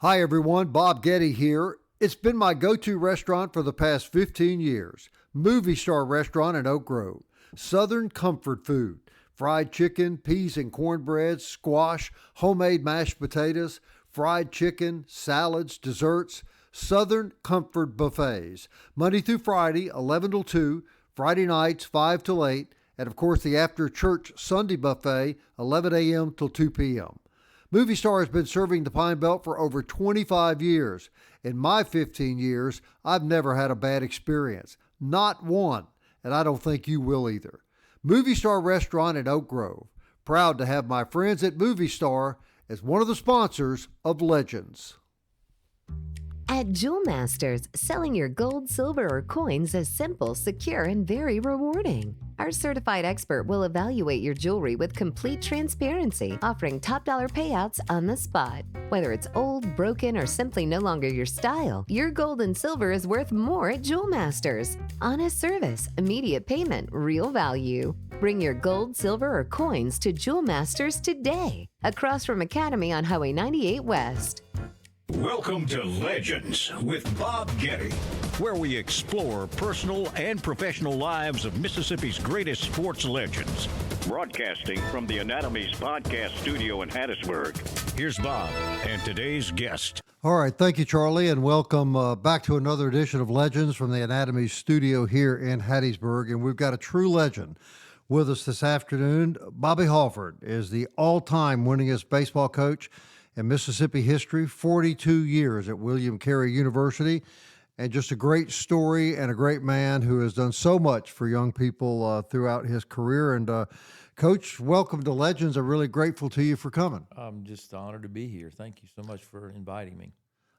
Hi everyone, Bob Ghetti here. It's been my go-to restaurant for the past 15 years. Movie Star Restaurant in Oak Grove. Southern comfort food. Fried chicken, peas and cornbread, squash, homemade mashed potatoes, fried chicken, salads, desserts. Southern comfort buffets. Monday through Friday, 11 till 2. Friday nights, 5 till 8. And of course the after church Sunday buffet, 11 a.m. till 2 p.m. Movie Star has been serving the Pine Belt for over 25 years. In my 15 years, I've never had a bad experience. Not one. And I don't think you will either. Movie Star Restaurant in Oak Grove. Proud to have my friends at Movie Star as one of the sponsors of Legends. At Jewel Masters, selling your gold, silver, or coins is simple, secure, and very rewarding. Our certified expert will evaluate your jewelry with complete transparency, offering top dollar payouts on the spot. Whether it's old, broken, or simply no longer your style, your gold and silver is worth more at Jewel Masters. Honest service, immediate payment, real value. Bring your gold, silver, or coins to Jewel Masters today, across from Academy on Highway 98 West. Welcome to Legends with Bob Ghetti, where we explore personal and professional lives of Mississippi's greatest sports legends. Broadcasting from the Anatomy's podcast studio in Hattiesburg, here's Bob and today's guest. All right, thank you, Charlie, and welcome back to another edition of Legends from the Anatomy studio here in Hattiesburg. And we've got a true legend with us this afternoon. Bobby Halford is the all-time winningest baseball coach in Mississippi history, 42 years at William Carey University, and just a great story and a great man who has done so much for young people throughout his career. And Coach, welcome to Legends. I'm really grateful to you for coming. I'm just honored to be here. Thank you so much for inviting me.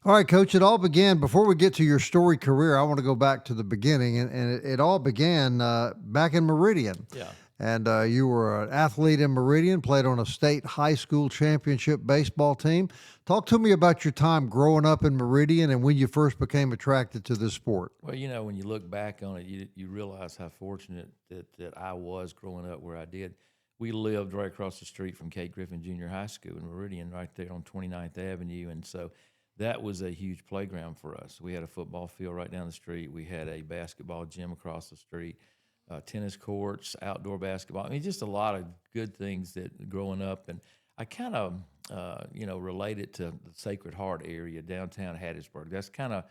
All right, Coach, it all began, before we get to your story career, I want to go back to the beginning, and it all began back in Meridian. Yeah. And you were an athlete in Meridian, played on a state high school championship baseball team. Talk to me about your time growing up in Meridian and when you first became attracted to this sport. Well, you know, when you look back on it, you realize how fortunate that I was growing up where I did. We lived right across the street from Kate Griffin Junior High School in Meridian, right there on 29th Avenue. And so that was a huge playground for us. We had a football field right down the street. We had a basketball gym across the street. Tennis courts, outdoor basketball. I mean, just a lot of good things that growing up. And I kind of, relate it to the Sacred Heart area, downtown Hattiesburg. That's kind of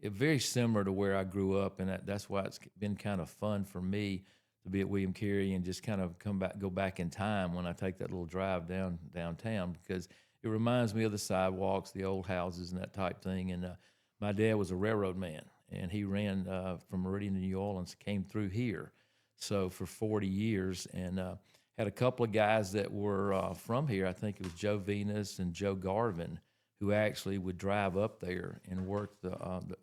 very similar to where I grew up. And that's why it's been kind of fun for me to be at William Carey and just kind of go back in time when I take that little drive downtown, because it reminds me of the sidewalks, the old houses and that type thing. And my dad was a railroad man, and he ran from Meridian to New Orleans, came through here. So for 40 years, and had a couple of guys that were from here. I think it was Joe Venus and Joe Garvin, who actually would drive up there and work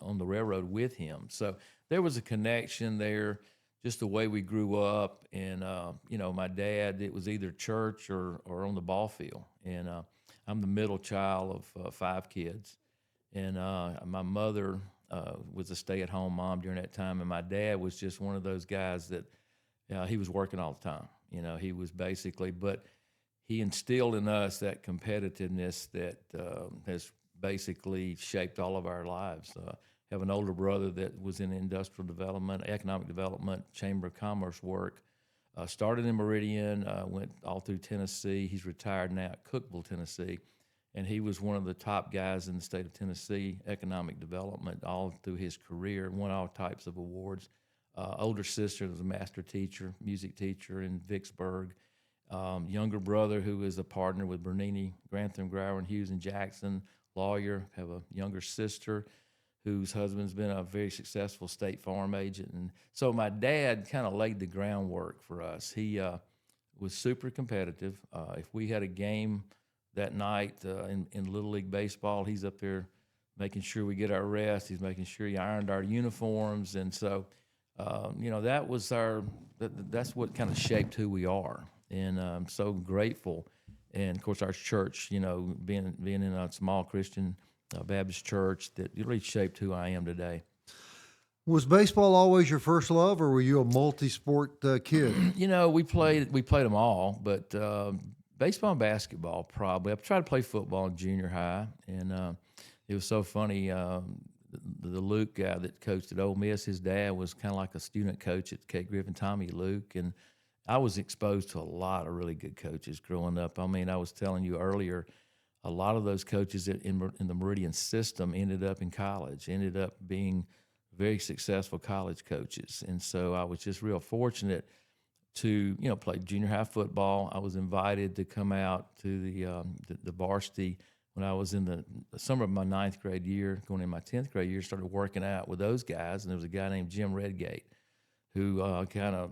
on the railroad with him. So there was a connection there, just the way we grew up. And, my dad, it was either church or on the ball field. And I'm the middle child of 5 kids. And my mother was a stay-at-home mom during that time. And my dad was just one of those guys that he was working all the time. He was basically, but he instilled in us that competitiveness that has basically shaped all of our lives. Have an older brother that was in industrial development, economic development, Chamber of Commerce work. Started in Meridian, went all through Tennessee. He's retired now at Cookeville, Tennessee. And he was one of the top guys in the state of Tennessee, economic development, all through his career, won all types of awards. Older sister was a master teacher, music teacher in Vicksburg. Younger brother who is a partner with Bernini, Grantham, Gower, and Hughes and Jackson, lawyer. Have a younger sister whose husband's been a very successful State Farm agent. And so my dad kind of laid the groundwork for us. He was super competitive. If we had a game that night in Little League Baseball, he's up there making sure we get our rest. He's making sure he ironed our uniforms. And so, that's what kind of shaped who we are. And I'm so grateful. And of course, our church, being in a small Christian Baptist church, that really shaped who I am today. Was baseball always your first love, or were you a multi-sport kid? We played them all, but baseball and basketball probably. I tried to play football in junior high, and It was so funny. The Luke guy that coached at Ole Miss, his dad was kind of like a student coach at K. Griffin, Tommy Luke, and I was exposed to a lot of really good coaches growing up. I mean, I was telling you earlier, a lot of those coaches in the Meridian system ended up in college, ended up being very successful college coaches, and so I was just real fortunate to play junior high football. I was invited to come out to the varsity when I was in the summer of my 9th grade year, going in my 10th grade year. Started working out with those guys, and there was a guy named Jim Redgate, who kind of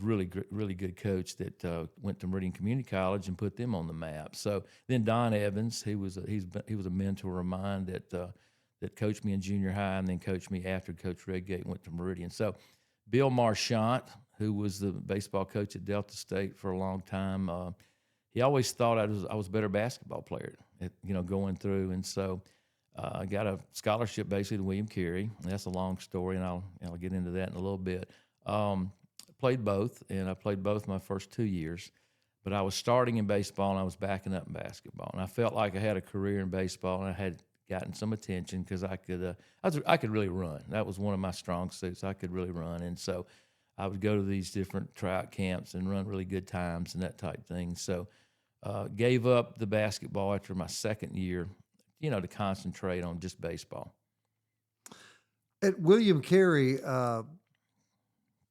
really good coach that went to Meridian Community College and put them on the map. So then Don Evans, he was a mentor of mine that coached me in junior high and then coached me after Coach Redgate went to Meridian. So Bill Marchant, who was the baseball coach at Delta State for a long time, he always thought I was a better basketball player, going through, and so I got a scholarship basically to William Carey. And that's a long story, and I'll get into that in a little bit. Played both, and I played both my first 2 years, but I was starting in baseball and I was backing up in basketball, and I felt like I had a career in baseball, and I had gotten some attention because I could really run. That was one of my strong suits. I could really run, and so I would go to these different tryout camps and run really good times and that type thing. So gave up the basketball after my second year, to concentrate on just baseball. At William Carey,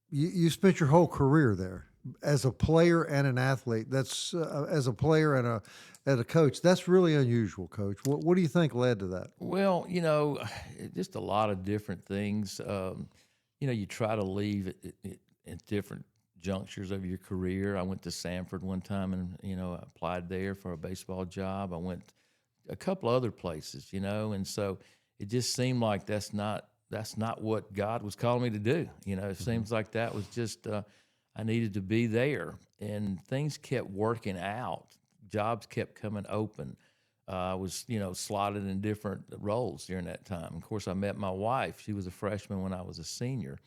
you spent your whole career there as a player and an athlete. That's as a player and a coach. That's really unusual, Coach. What do you think led to that? Well, just a lot of different things. You try to leave at different junctures of your career. I went to Sanford one time and, I applied there for a baseball job. I went a couple other places, and so it just seemed like that's not what God was calling me to do. It seems like that was just, I needed to be there, and things kept working out. Jobs kept coming open. I was, slotted in different roles during that time. Of course, I met my wife. She was a freshman when I was a senior.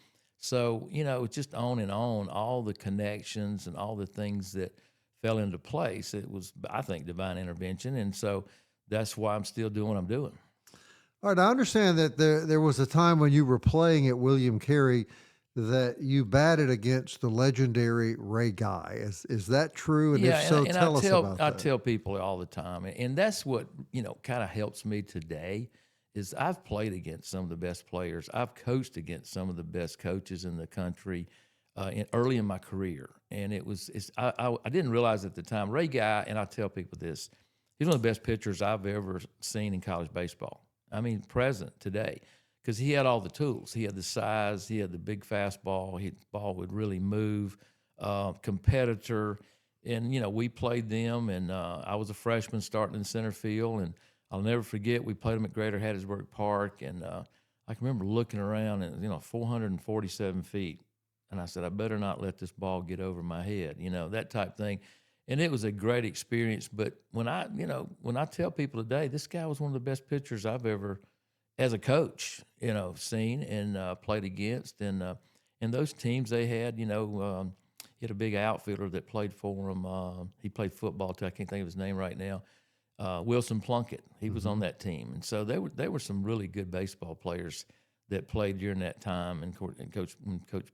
So, it's just on and on, all the connections and all the things that fell into place. It was, I think, divine intervention. And so that's why I'm still doing what I'm doing. All right, I understand that there was a time when you were playing at William Carey that you batted against the legendary Ray Guy. Is that true? And if so, tell us about that. I tell people all the time, and that's what, kind of helps me today, is I've played against some of the best players. I've coached against some of the best coaches in the country early in my career. And I didn't realize at the time, Ray Guy, and I tell people this, he's one of the best pitchers I've ever seen in college baseball. I mean, present today, because he had all the tools. He had the size, he had the big fastball, the ball would really move, competitor. And, we played them, and I was a freshman starting in center field, and I'll never forget, we played them at Greater Hattiesburg Park, and I can remember looking around and, 447 feet, and I said, I better not let this ball get over my head, that type thing. And it was a great experience. But when I tell people today, this guy was one of the best pitchers I've ever, as a coach, seen and played against. And those teams they had, he had a big outfielder that played for him. He played football too. I can't think of his name right now. Wilson Plunkett, he was on that team, and so they were some really good baseball players that played during that time. And Coach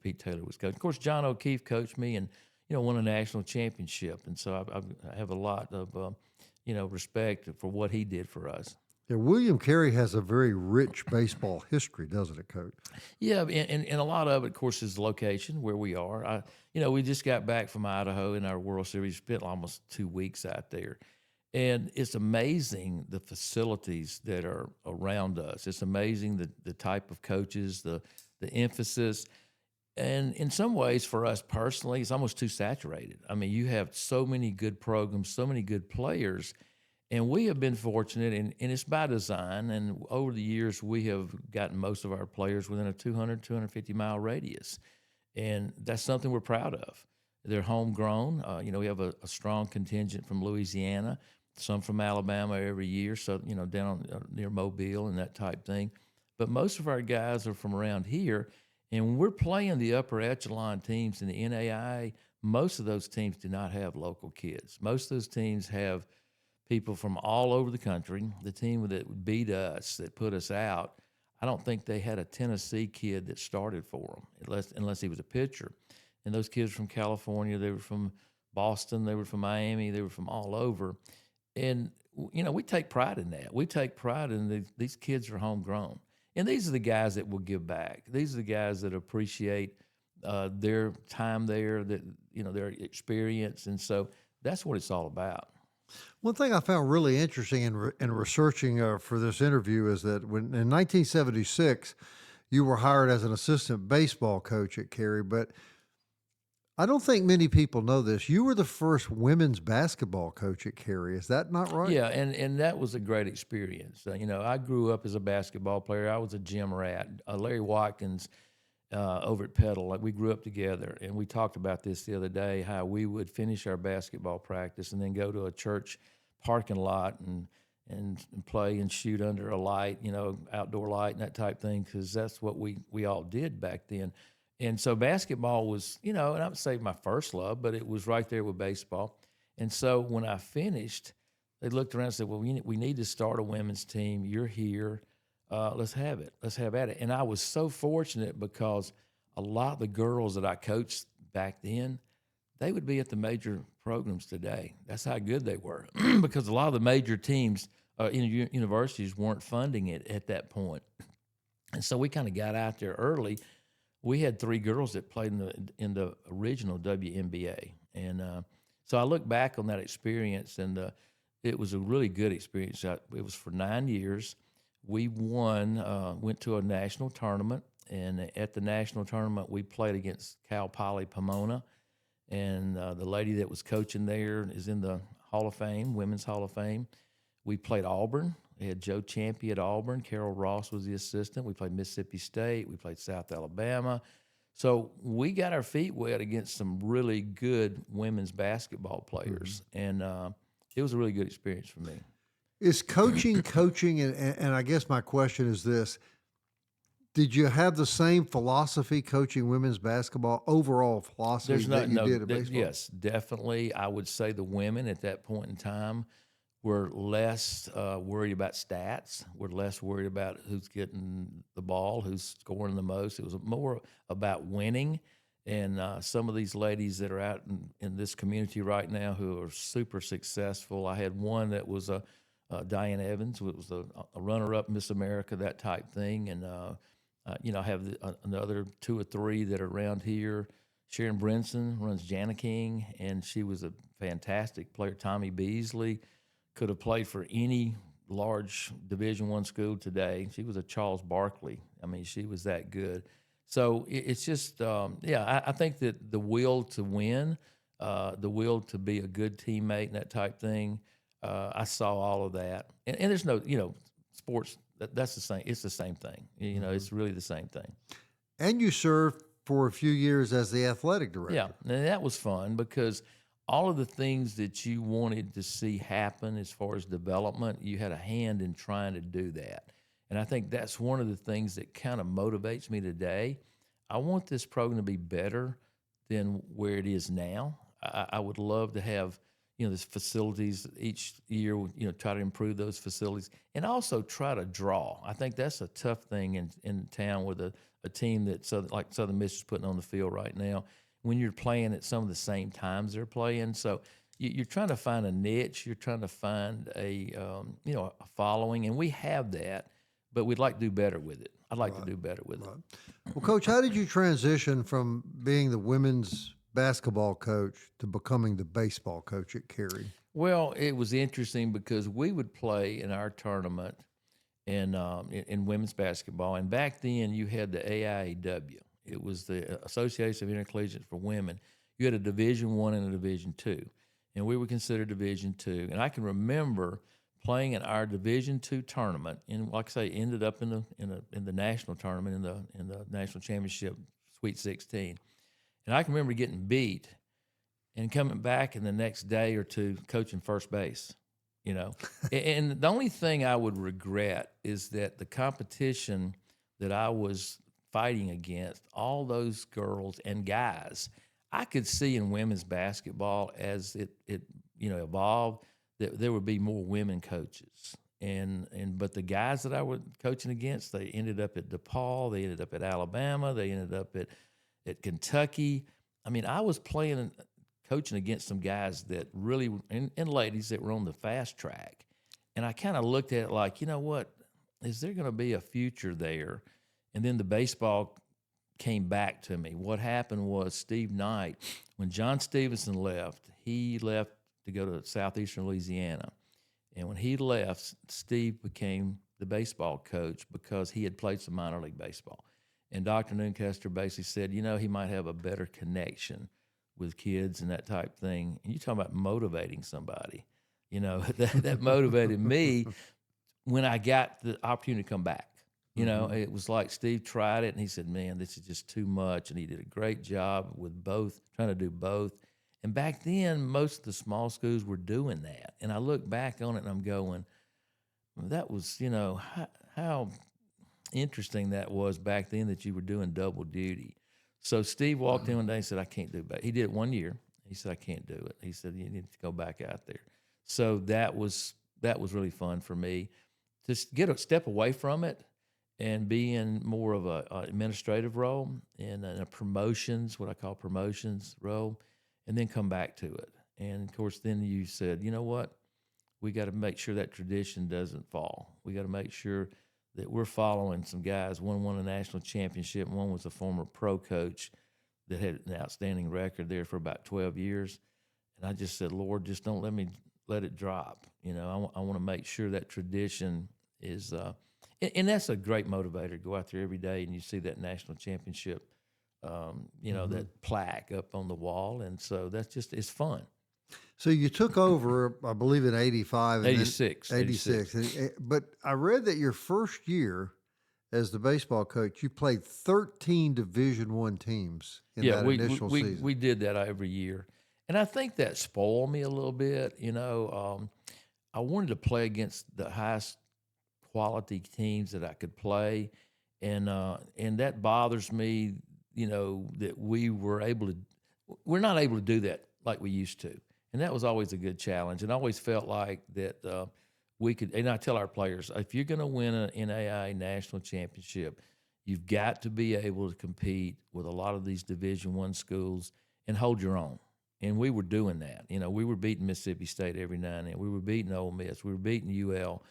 Pete Taylor was coach. Of course, John O'Keefe coached me, and won a national championship, and so I have a lot of respect for what he did for us. Yeah, William Carey has a very rich baseball history, doesn't it, Coach? Yeah, and a lot of it, of course, is the location where we are. We just got back from Idaho in our World Series, spent almost 2 weeks out there. And it's amazing the facilities that are around us. It's amazing the type of coaches, the emphasis. And in some ways, for us personally, it's almost too saturated. I mean, you have so many good programs, so many good players, and we have been fortunate, and it's by design. And over the years, we have gotten most of our players within a 200, 250-mile radius. And that's something we're proud of. They're homegrown. We have a strong contingent from Louisiana, some from Alabama every year, so, down near Mobile and that type thing. But most of our guys are from around here. And when we're playing the upper echelon teams in the NAIA, most of those teams do not have local kids. Most of those teams have people from all over the country. The team that beat us, that put us out, I don't think they had a Tennessee kid that started for them, unless he was a pitcher. And those kids from California, they were from Boston, they were from Miami, they were from all over. And, we take pride in that. We take pride in these kids are homegrown. And these are the guys that will give back. These are the guys that appreciate their time there, that their experience. And so that's what it's all about. One thing I found really interesting in researching for this interview is that when in 1976, you were hired as an assistant baseball coach at Carey, but I don't think many people know this. You were the first women's basketball coach at Carey. Is that not right? Yeah, and that was a great experience. I grew up as a basketball player. I was a gym rat. Larry Watkins over at Petal, we grew up together, and we talked about this the other day, how we would finish our basketball practice and then go to a church parking lot and play and shoot under a light, outdoor light and that type thing, because that's what we all did back then. And so basketball was, and I would say my first love, but it was right there with baseball. And so when I finished, they looked around and said, well, we need to start a women's team. You're here. Let's have it. Let's have at it. And I was so fortunate because a lot of the girls that I coached back then, they would be at the major programs today. That's how good they were because a lot of the major teams in universities weren't funding it at that point. And so we kind of got out there early. We had 3 girls that played in the original WNBA. And so I look back on that experience, and it was a really good experience. It was for 9 years. We won, went to a national tournament, and at the national tournament, we played against Cal Poly Pomona, and the lady that was coaching there is in the Hall of Fame, Women's Hall of Fame. We played Auburn. We had Joe Champy at Auburn. Carol Ross was the assistant. We played Mississippi State. We played South Alabama. So we got our feet wet against some really good women's basketball players, and it was a really good experience for me. Is coaching, and I guess my question is this: did you have the same philosophy coaching women's basketball, overall philosophy that you did at baseball? Yes, definitely. I would say the women at that point in time were less worried about stats. We're less worried about who's getting the ball, who's scoring the most. It was more about winning. And some of these ladies that are out in this community right now who are super successful. I had one that was Diane Evans, who was a runner-up Miss America, that type thing. And, I have another 2 or 3 that are around here. Sharon Brinson runs Janiking, and she was a fantastic player. Tommy Beasley could have played for any large Division I school today. She was a Charles Barkley. I mean, she was that good. So it's just, I think that the will to win, the will to be a good teammate and that type thing, I saw all of that. And there's no, sports, that's the same. It's the same thing. It's really the same thing. And you served for a few years as the athletic director. Yeah, and that was fun because all of the things that you wanted to see happen as far as development, you had a hand in trying to do that. And I think that's one of the things that kind of motivates me today. I want this program to be better than where it is now. I would love to have, these facilities each year, try to improve those facilities and also try to draw. I think that's a tough thing in town with a team that Southern Miss is putting on the field right now when you're playing at some of the same times they're playing. So you're trying to find a niche. You're trying to find a following, and we have that, but we'd like to do better with it. I'd like to do better with it. Well, Coach, how did you transition from being the women's basketball coach to becoming the baseball coach at Carey? Well, it was interesting because we would play in our tournament in women's basketball, and back then you had the AIAW. It was the Association of Intercollegiate for Women. You had a Division I and a Division II, and we were considered Division II. And I can remember playing in our Division II tournament, and like I say, ended up in the national tournament in the national championship, Sweet 16. And I can remember getting beat and coming back in the next day or two coaching first base. And the only thing I would regret is that the competition that I was fighting against, all those girls and guys, I could see in women's basketball as it evolved, that there would be more women coaches. But the guys that I was coaching against, they ended up at DePaul, they ended up at Alabama, they ended up at Kentucky. I mean, I was coaching against some guys that really, and ladies that were on the fast track. And I kind of looked at it like, you know what, is there going to be a future there? And then the baseball came back to me. What happened was Steve Knight, when John Stevenson left, he left to go to southeastern Louisiana. And when he left, Steve became the baseball coach because he had played some minor league baseball. And Dr. Noonkester basically said, you know, he might have a better connection with kids and that type thing. And you talking about motivating somebody. You know, that motivated me when I got the opportunity to come back. You know, it was like Steve tried it, and he said, man, this is just too much. And he did a great job with both, trying to do both. And back then, most of the small schools were doing that. And I look back on it, and I'm going, that was, you know, how interesting that was back then that you were doing double duty. So Steve walked in one day and said, I can't do it. He did it 1 year. He said, I can't do it. He said, you need to go back out there. So that was really fun for me. Just get a step away from it and be in more of a administrative role and a promotions, what I call promotions role, and then come back to it. And, of course, then you said, you know what? We got to make sure that tradition doesn't fall. We got to make sure that we're following some guys. One won a national championship, and one was a former pro coach that had an outstanding record there for about 12 years. And I just said, Lord, just don't let it drop. You know, I want to make sure that tradition is and that's a great motivator. Go out there every day and you see that national championship, you know, that plaque up on the wall. And so that's just, it's fun. So you took over, I believe, in 85. 86. 86. But I read that your first year as the baseball coach, you played 13 Division I teams in that initial season. We did that every year. And I think that spoiled me a little bit. You know, I wanted to play against the highest quality teams that I could play. And that bothers me, you know, that we're not able to do that like we used to. And that was always a good challenge. And I always felt like that we could, and I tell our players, if you're going to win an NAIA national championship, you've got to be able to compete with a lot of these Division I schools and hold your own. And we were doing that. You know, we were beating Mississippi State every now and then. We were beating Ole Miss. We were beating UL.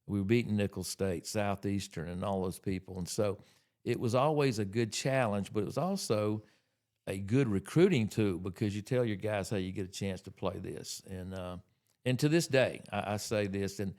We were beating Nicholls State, Southeastern, and all those people. And so it was always a good challenge, but it was also a good recruiting tool because you tell your guys, hey, you get a chance to play this. And to this day, I say this, and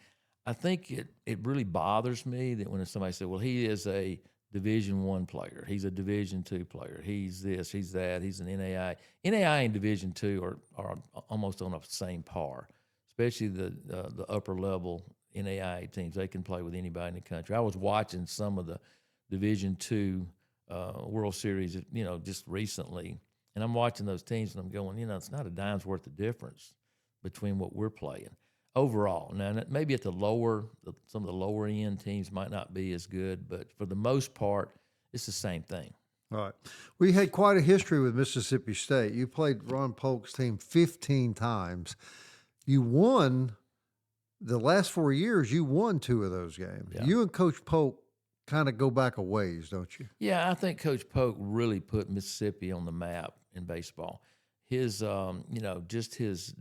I think it really bothers me that when somebody said, well, he is a Division I player, he's a Division II player, he's this, he's that, he's an NAIA. NAIA and Division II are almost on the same par, especially the upper level NAIA teams. They can play with anybody in the country. I was watching some of the Division II World Series, you know, just recently, and I'm watching those teams and I'm going, you know, it's not a dime's worth of difference between what we're playing overall. Now, maybe at some of the lower end teams might not be as good, but for the most part, it's the same thing. All right. We had quite a history with Mississippi State. You played Ron Polk's team 15 times. You won the last 4 years. You won 2 of those games. Yeah. You and Coach Polk kind of go back a ways, don't you? Yeah, I think Coach Polk really put Mississippi on the map in baseball. His, you know, just his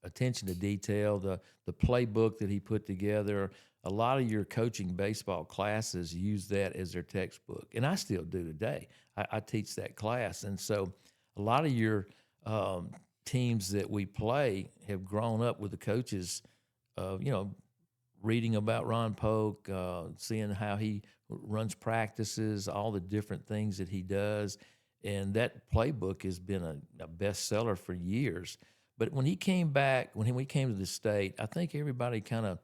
attention to detail, the playbook that he put together. A lot of your coaching baseball classes use that as their textbook, and I still do today. I teach that class, and so a lot of your teams that we play have grown up with the coaches, you know, reading about Ron Polk, seeing how he runs practices, all the different things that he does. And that playbook has been a bestseller for years. But when he came back, when we came to the state, I think everybody kind of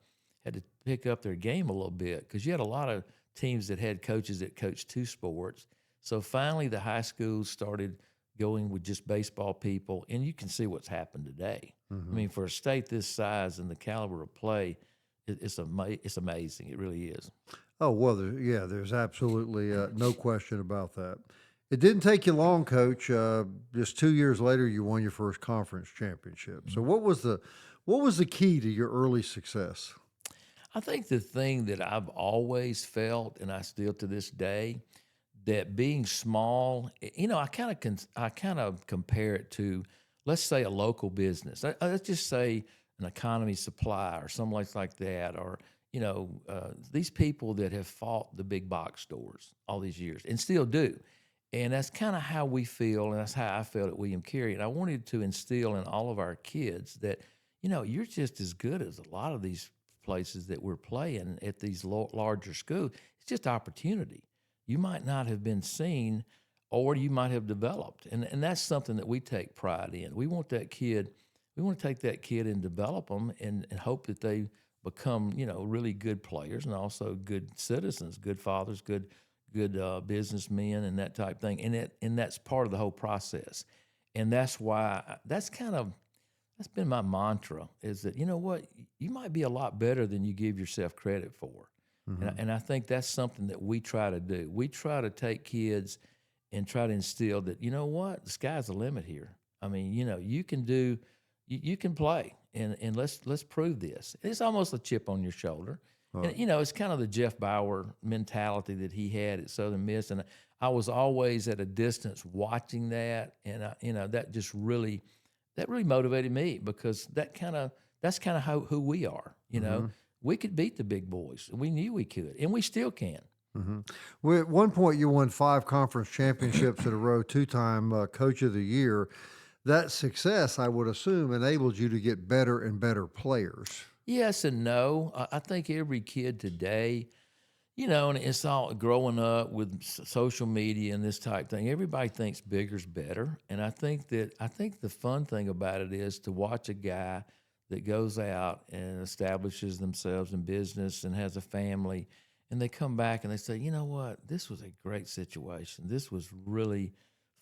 had to pick up their game a little bit because you had a lot of teams that had coaches that coached 2 sports. So finally the high schools started going with just baseball people, and you can see what's happened today. Mm-hmm. I mean, for a state this size and the caliber of play, it's amazing. It really is. Oh, well, there's absolutely no question about that. It didn't take you long, Coach. Just 2 years later, you won your first conference championship. So what was What was the key to your early success? I think the thing that I've always felt, and I still to this day, that being small, I kind of compare it to, let's say, a local business. Let's just say an economy supply or some place like that, or these people that have fought the big box stores all these years and still do. And that's kind of how we feel, and that's how I felt at William Carey. And I wanted to instill in all of our kids that, you're just as good as a lot of these places that we're playing at these larger schools. It's just opportunity. You might not have been seen, or you might have developed. And that's something that we take pride in. We want that kid, we want to take that kid and develop them and hope that they become, really good players and also good citizens, good fathers, good businessmen, and that type thing. And that's part of the whole process. And that's why that's been my mantra, is that, you know what, you might be a lot better than you give yourself credit for. And I think that's something that we try to do. We try to take kids and try to instill that, you know what, the sky's the limit here. I mean, you can do, you can play, and let's prove this. It's almost a chip on your shoulder. And, it's kind of the Jeff Bauer mentality that he had at Southern Miss. And I was always at a distance watching that. And, that just really motivated me, because that's kind of who we are. We could beat the big boys. We knew we could, and we still can. Well, at one point, you won 5 conference championships in a row, 2-time Coach of the Year. That success, I would assume, enabled you to get better and better players. Yes and no. I think every kid today, and it's all growing up with social media and this type thing. Everybody thinks bigger's better, and I think the fun thing about it is to watch a guy that goes out and establishes themselves in business and has a family, and they come back and they say, you know what, this was a great situation. This was really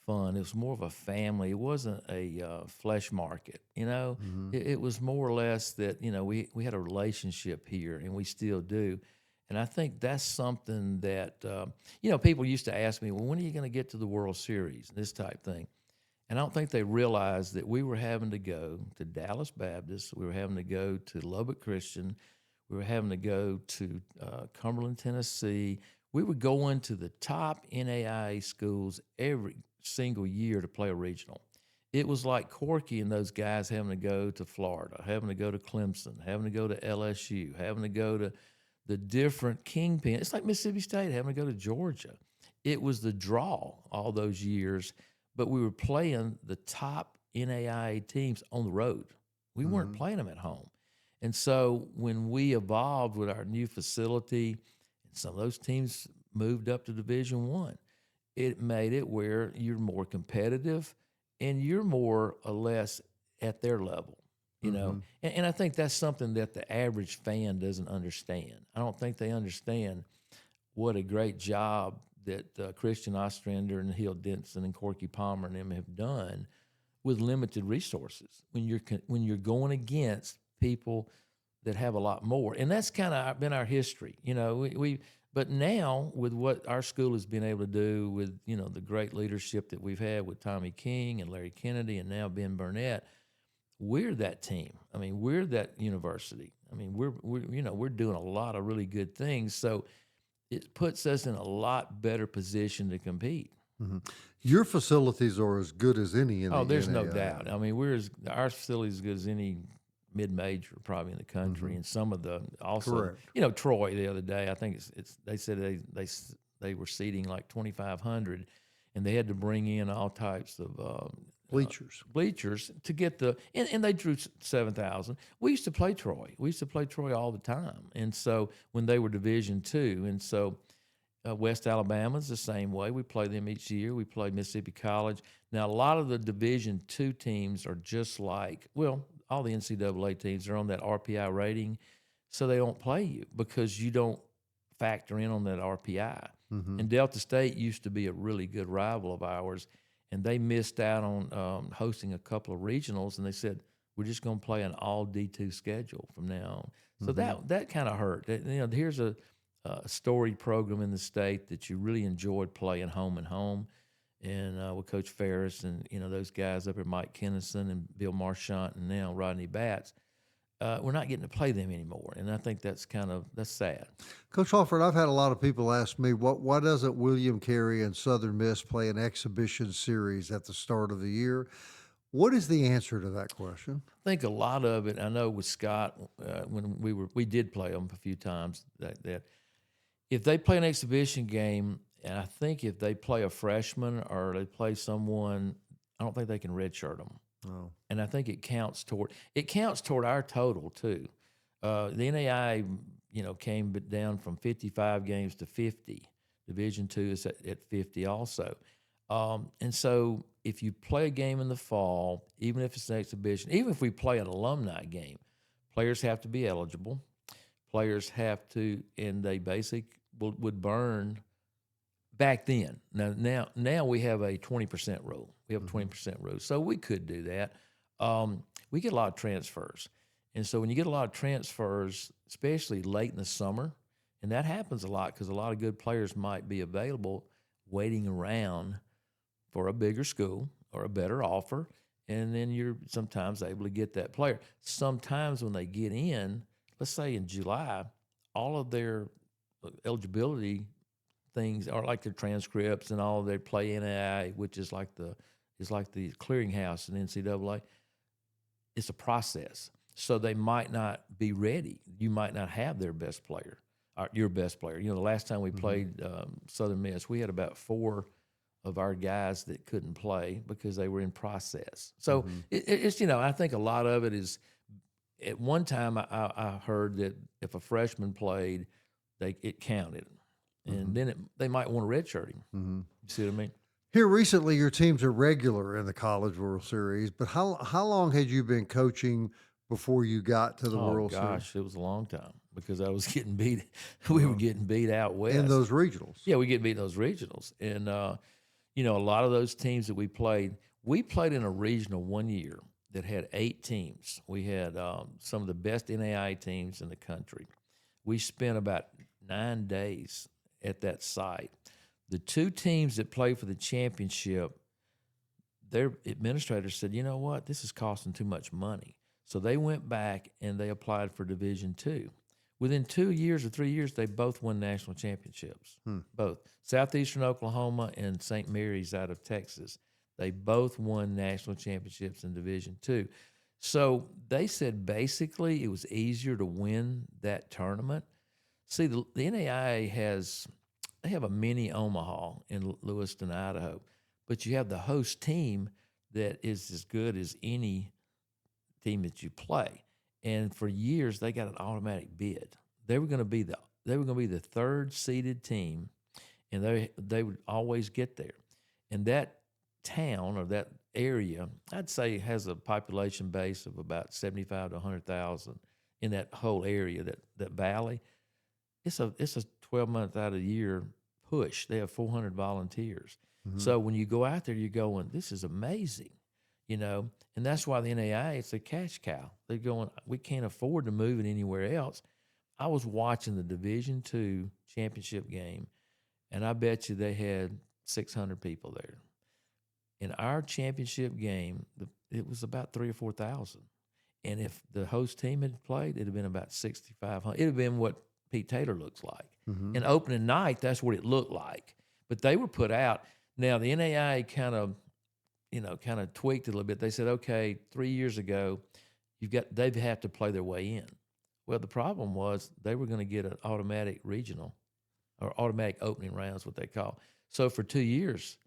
fun. It was more of a family. It wasn't a flesh market. It was more or less that we had a relationship here, and we still do. And I think that's something that people used to ask me, well, when are you going to get to the World Series, this type thing. And I don't think they realized that we were having to go to Dallas Baptist, we were having to go to Lubbock Christian, we were having to go to Cumberland, Tennessee. We were going to the top NAIA schools every single year to play a regional. It was like Corky and those guys having to go to Florida, having to go to Clemson, having to go to LSU, having to go to the different kingpin. It's like Mississippi State having to go to Georgia. It was the draw all those years, but we were playing the top NAIA teams on the road. We weren't playing them at home. And so when we evolved with our new facility, and some of those teams moved up to Division I, it made it where you're more competitive and you're more or less at their level, And I think that's something that the average fan doesn't understand. I don't think they understand what a great job that Christian Ostrander and Hill Denson and Corky Palmer and them have done with limited resources when you're going against people that have a lot more. And that's kind of been our history. But now with what our school has been able to do with, the great leadership that we've had with Tommy King and Larry Kennedy and now Ben Burnett, we're that team. I mean, we're that university. I mean, we're doing a lot of really good things. So it puts us in a lot better position to compete. Your facilities are as good as any in the there's no NAIA. doubt. I mean, our facility is as good as any mid-major probably in the country, and some of the also, Correct. Troy the other day. I think it's they said they were seating like 2,500, and they had to bring in all types of bleachers to get and they drew 7,000. We used to play Troy. We used to play Troy all the time, and so when they were Division II, and so. West Alabama's the same way. We play them each year. We play Mississippi College. Now, a lot of the Division II teams are just like, all the NCAA teams are on that RPI rating, so they don't play you because you don't factor in on that RPI. And Delta State used to be a really good rival of ours, and they missed out on hosting a couple of regionals, and they said, we're just going to play an all D2 schedule from now on. So that kind of hurt. Here's a storied program in the state that you really enjoyed playing home and home, and with Coach Ferris and those guys up at Mike Kennison and Bill Marchant and now Rodney Batts. we're not getting to play them anymore, and I think that's sad. Coach Halford, I've had a lot of people ask me, why doesn't William Carey and Southern Miss play an exhibition series at the start of the year? What is the answer to that question? I think a lot of it, I know with Scott, when we did play them a few times, that if they play an exhibition game, and I think if they play a freshman or they play someone, I don't think they can redshirt them. Oh. And I think it counts toward our total too. The NAI, came down from 55 games to 50. Division II is at 50 also. And so if you play a game in the fall, even if it's an exhibition, even if we play an alumni game, players have to be eligible. Players have to, and they would burn back then. Now we have a 20% rule. We have a 20% rule. So we could do that. We get a lot of transfers. And so when you get a lot of transfers, especially late in the summer, and that happens a lot because a lot of good players might be available waiting around for a bigger school or a better offer, and then you're sometimes able to get that player. Sometimes when they get in, let's say in July, all of their eligibility things are like their transcripts and all of their play NAI, which is like the clearinghouse in NCAA. It's a process. So they might not be ready. You might not have their best player, or your best player. The last time we played Southern Miss, we had about 4 of our guys that couldn't play because they were in process. So it's I think a lot of it is, at one time I heard that if a freshman played, it counted. And then they might want to redshirt him. You see what I mean? Here recently, your teams are regular in the College World Series, but how long had you been coaching before you got to the World Series? Oh, gosh, it was a long time because I was getting beat. We were getting beat out west. In those regionals. Yeah, we get beat in those regionals. And, a lot of those teams that we played in a regional one year that had 8 teams. We had some of the best NAI teams in the country. We spent about 9 days at that site. The 2 teams that played for the championship, their administrators said, you know what, this is costing too much money. So they went back and they applied for Division II. Within 2 years or 3 years, they both won national championships. Both. Southeastern Oklahoma and St. Mary's out of Texas. They both won national championships in Division II. So they said basically it was easier to win that tournament. See, the NAIA they have a mini Omaha in Lewiston, Idaho, but you have the host team that is as good as any team that you play. And for years they got an automatic bid. They were going to be the 3rd seeded team, and they would always get there. And that town or that area, I'd say, has a population base of about 75 to 100,000 in that whole area, that valley. It's a 12-month out of the year push. They have 400 volunteers. So when you go out there, you're going, this is amazing, and that's why the NAIA, it's a cash cow. They're going, we can't afford to move it anywhere else. I was watching the Division II championship game, and I bet you they had 600 people there. In our championship game, it was about 3,000 or 4,000. And if the host team had played, it'd have been about 6,500. It'd have been what Pete Taylor looks like. And opening night, that's what it looked like. But they were put out. Now, the NAIA kind of tweaked it a little bit. They said, okay, 3 years ago, they'd have to play their way in. Well, the problem was they were going to get an automatic regional or automatic opening rounds, what they call. So for 2 years,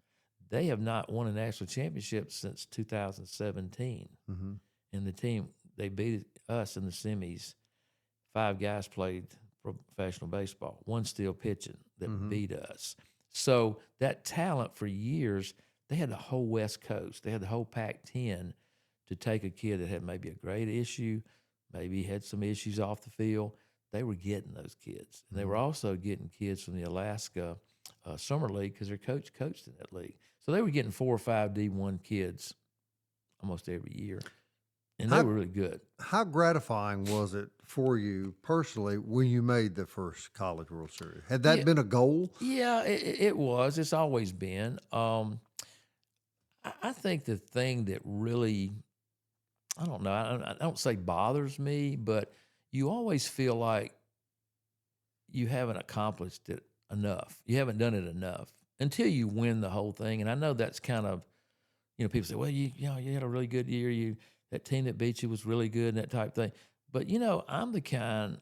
they have not won a national championship since 2017. And the team, they beat us in the semis. 5 guys played professional baseball. 1 still pitching that beat us. So that talent for years, they had the whole West Coast. They had the whole Pac-10 to take a kid that had maybe a grade issue, maybe had some issues off the field. They were getting those kids. And they were also getting kids from the Alaska Summer League because their coach coached in that league. So they were getting 4 or 5 D1 kids almost every year. And they were really good. How gratifying was it for you personally when you made the first College World Series? Had that been a goal? Yeah, it was. It's always been. I think the thing that really I don't know. I don't say bothers me, but you always feel like you haven't accomplished it enough. You haven't done it enough until you win the whole thing. And I know that's kind of, people say, well, you had a really good year. That team that beat you was really good and that type of thing. But I'm the kind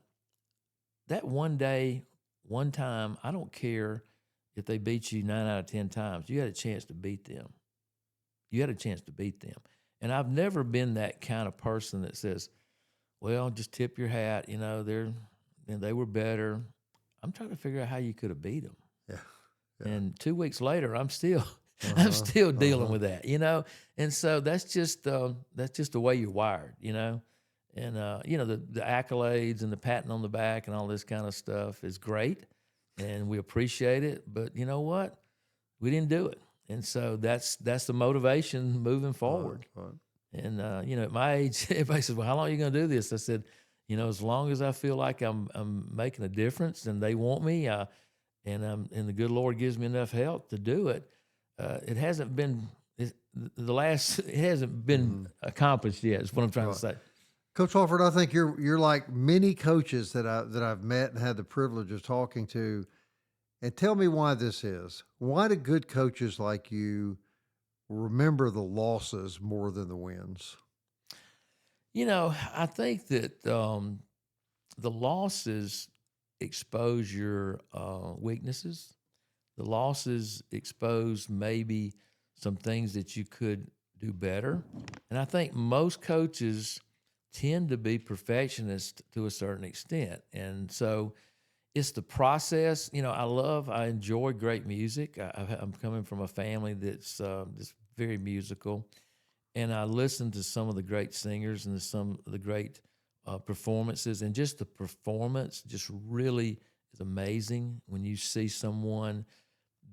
that one day, one time, I don't care if they beat you 9 out of 10 times. You had a chance to beat them. You had a chance to beat them. And I've never been that kind of person that says, well, just tip your hat. They were better. I'm trying to figure out how you could have beat them. Yeah. And 2 weeks later, I'm still I'm still dealing with that, And so that's just the way you're wired, And the accolades and the patting on the back and all this kind of stuff is great, and we appreciate it. But you know what? We didn't do it, and so that's the motivation moving forward. Right. And at my age, everybody says, "Well, how long are you going to do this?" I said, as long as I feel like I'm making a difference and they want me, and the good Lord gives me enough help to do it. It hasn't been accomplished yet. Is what I'm trying to say. Coach Halford, I think you're like many coaches that I've met and had the privilege of talking to. And tell me why this is. Why do good coaches like you remember the losses more than the wins? I think that the losses expose your weaknesses. The losses expose maybe some things that you could do better. And I think most coaches tend to be perfectionists to a certain extent. And so it's the process. I enjoy great music. I'm coming from a family that's very musical. And I listen to some of the great singers and some of the great performances. And just the performance just really is amazing when you see someone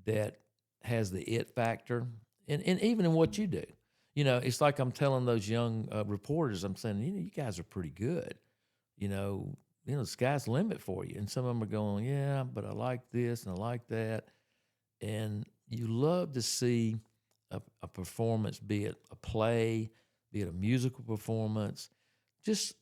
that has the it factor, and even in what you do. It's like I'm telling those young reporters, I'm saying, you guys are pretty good. The sky's the limit for you. And some of them are going, yeah, but I like this and I like that. And you love to see a performance, be it a play, be it a musical performance. Just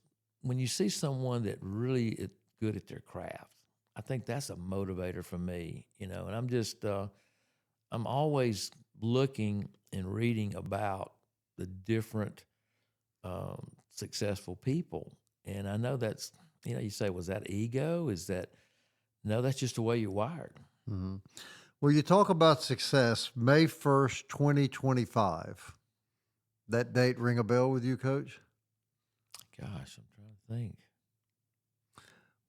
when you see someone that really is good at their craft, I think that's a motivator for me, and I'm just, I'm always looking and reading about the different successful people. And I know that's, you say, was that ego? No, that's just the way you're wired. Mm-hmm. Well, you talk about success, May 1st, 2025. That date ring a bell with you, Coach? Gosh, I'm trying to think.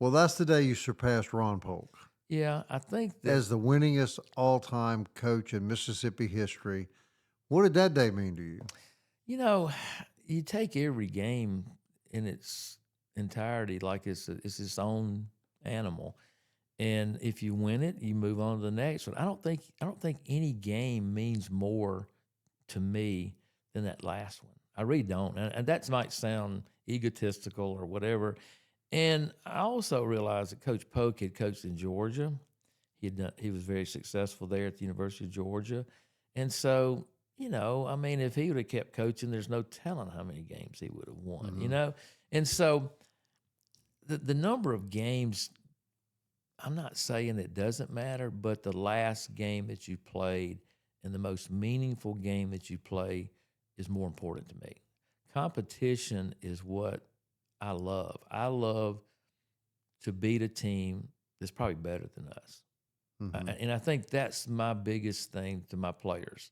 Well, that's the day you surpassed Ron Polk. Yeah, I think that. As the winningest all-time coach in Mississippi history. What did that day mean to you? You take every game in its entirety like it's its own animal. And if you win it, you move on to the next one. I don't think any game means more to me than that last one. I really don't. And that might sound egotistical or whatever. And I also realized that Coach Polk had coached in Georgia. He was very successful there at the University of Georgia. And so, if he would have kept coaching, there's no telling how many games he would have won, Mm-hmm. And so the number of games, I'm not saying it doesn't matter, but the last game that you played and the most meaningful game that you play is more important to me. Competition is what I love. I love to beat a team that's probably better than us. Mm-hmm. And I think that's my biggest thing to my players.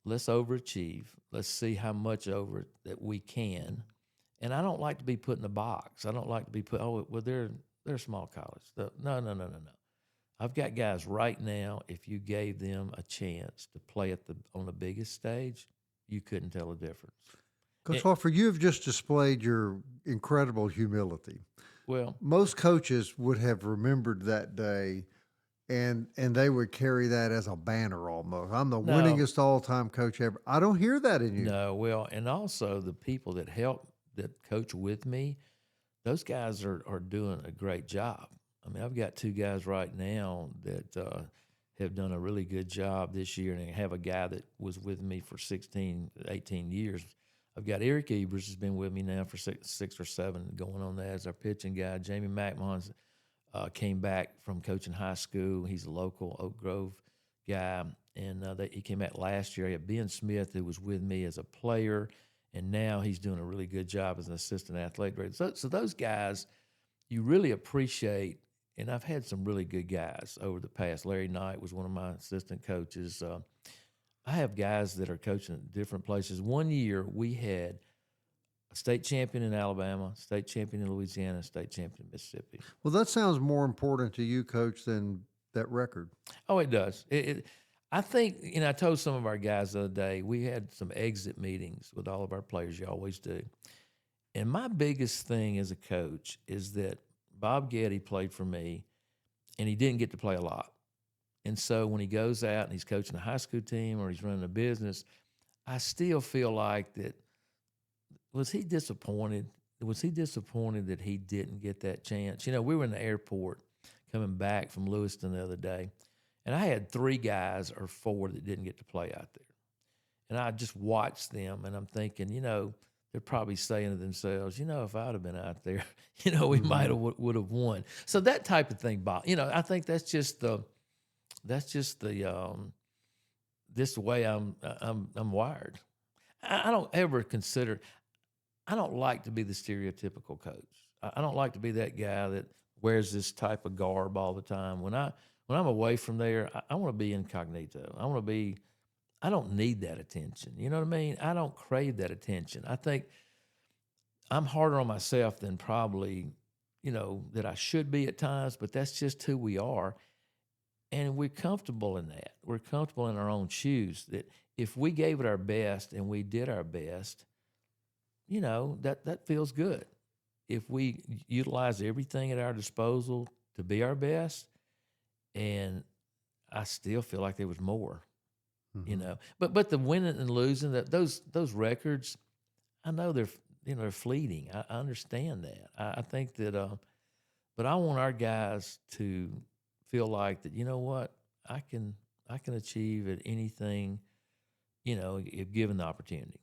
Let's overachieve. Let's see how much over that we can. And I don't like to be put in a box. I don't like to be put, they're a small college. No. I've got guys right now, if you gave them a chance to play on the biggest stage, you couldn't tell the difference. Coach Halford, you have just displayed your incredible humility. Well, most coaches would have remembered that day, and they would carry that as a banner almost. I'm the winningest all-time coach ever. I don't hear that in you. No, well, and also the people that coach with me, those guys are doing a great job. I mean, I've got 2 guys right now that have done a really good job this year, and I have a guy that was with me for 16, 18 years. I've got Eric Ebers has been with me now for six or seven, going on that as our pitching guy. Jamie McMahon's came back from coaching high school. He's a local Oak Grove guy, and he came back last year. I got Ben Smith, who was with me as a player, and now he's doing a really good job as an assistant athletic director. So those guys, you really appreciate. And I've had some really good guys over the past. Larry Knight was one of my assistant coaches. I have guys that are coaching at different places. One year we had a state champion in Alabama, state champion in Louisiana, state champion in Mississippi. Well, that sounds more important to you, Coach, than that record. Oh, it does. I think, I told some of our guys the other day, we had some exit meetings with all of our players. You always do. And my biggest thing as a coach is that Bob Ghetti played for me, and he didn't get to play a lot. And so when he goes out and he's coaching a high school team or he's running a business, I still feel like that, was he disappointed? Was he disappointed that he didn't get that chance? We were in the airport coming back from Lewiston the other day, and I had 3 guys or 4 that didn't get to play out there. And I just watched them, and I'm thinking, they're probably saying to themselves, if I'd have been out there, we might have would have won. So that type of thing, Bob. I think that's just the this way I'm wired. I don't ever consider. I don't like to be the stereotypical coach. I don't like to be that guy that wears this type of garb all the time. When I'm away from there, I want to be incognito. I don't need that attention. You know what I mean? I don't crave that attention. I think I'm harder on myself than probably, that I should be at times, but that's just who we are. And we're comfortable in that. We're comfortable in our own shoes, that if we gave it our best and we did our best, that feels good. If we utilize everything at our disposal to be our best, and I still feel like there was more. But the winning and losing, those records, I know they're fleeting. I understand that. I think that, but I want our guys to feel like that. You know what? I can achieve at anything, if given the opportunity.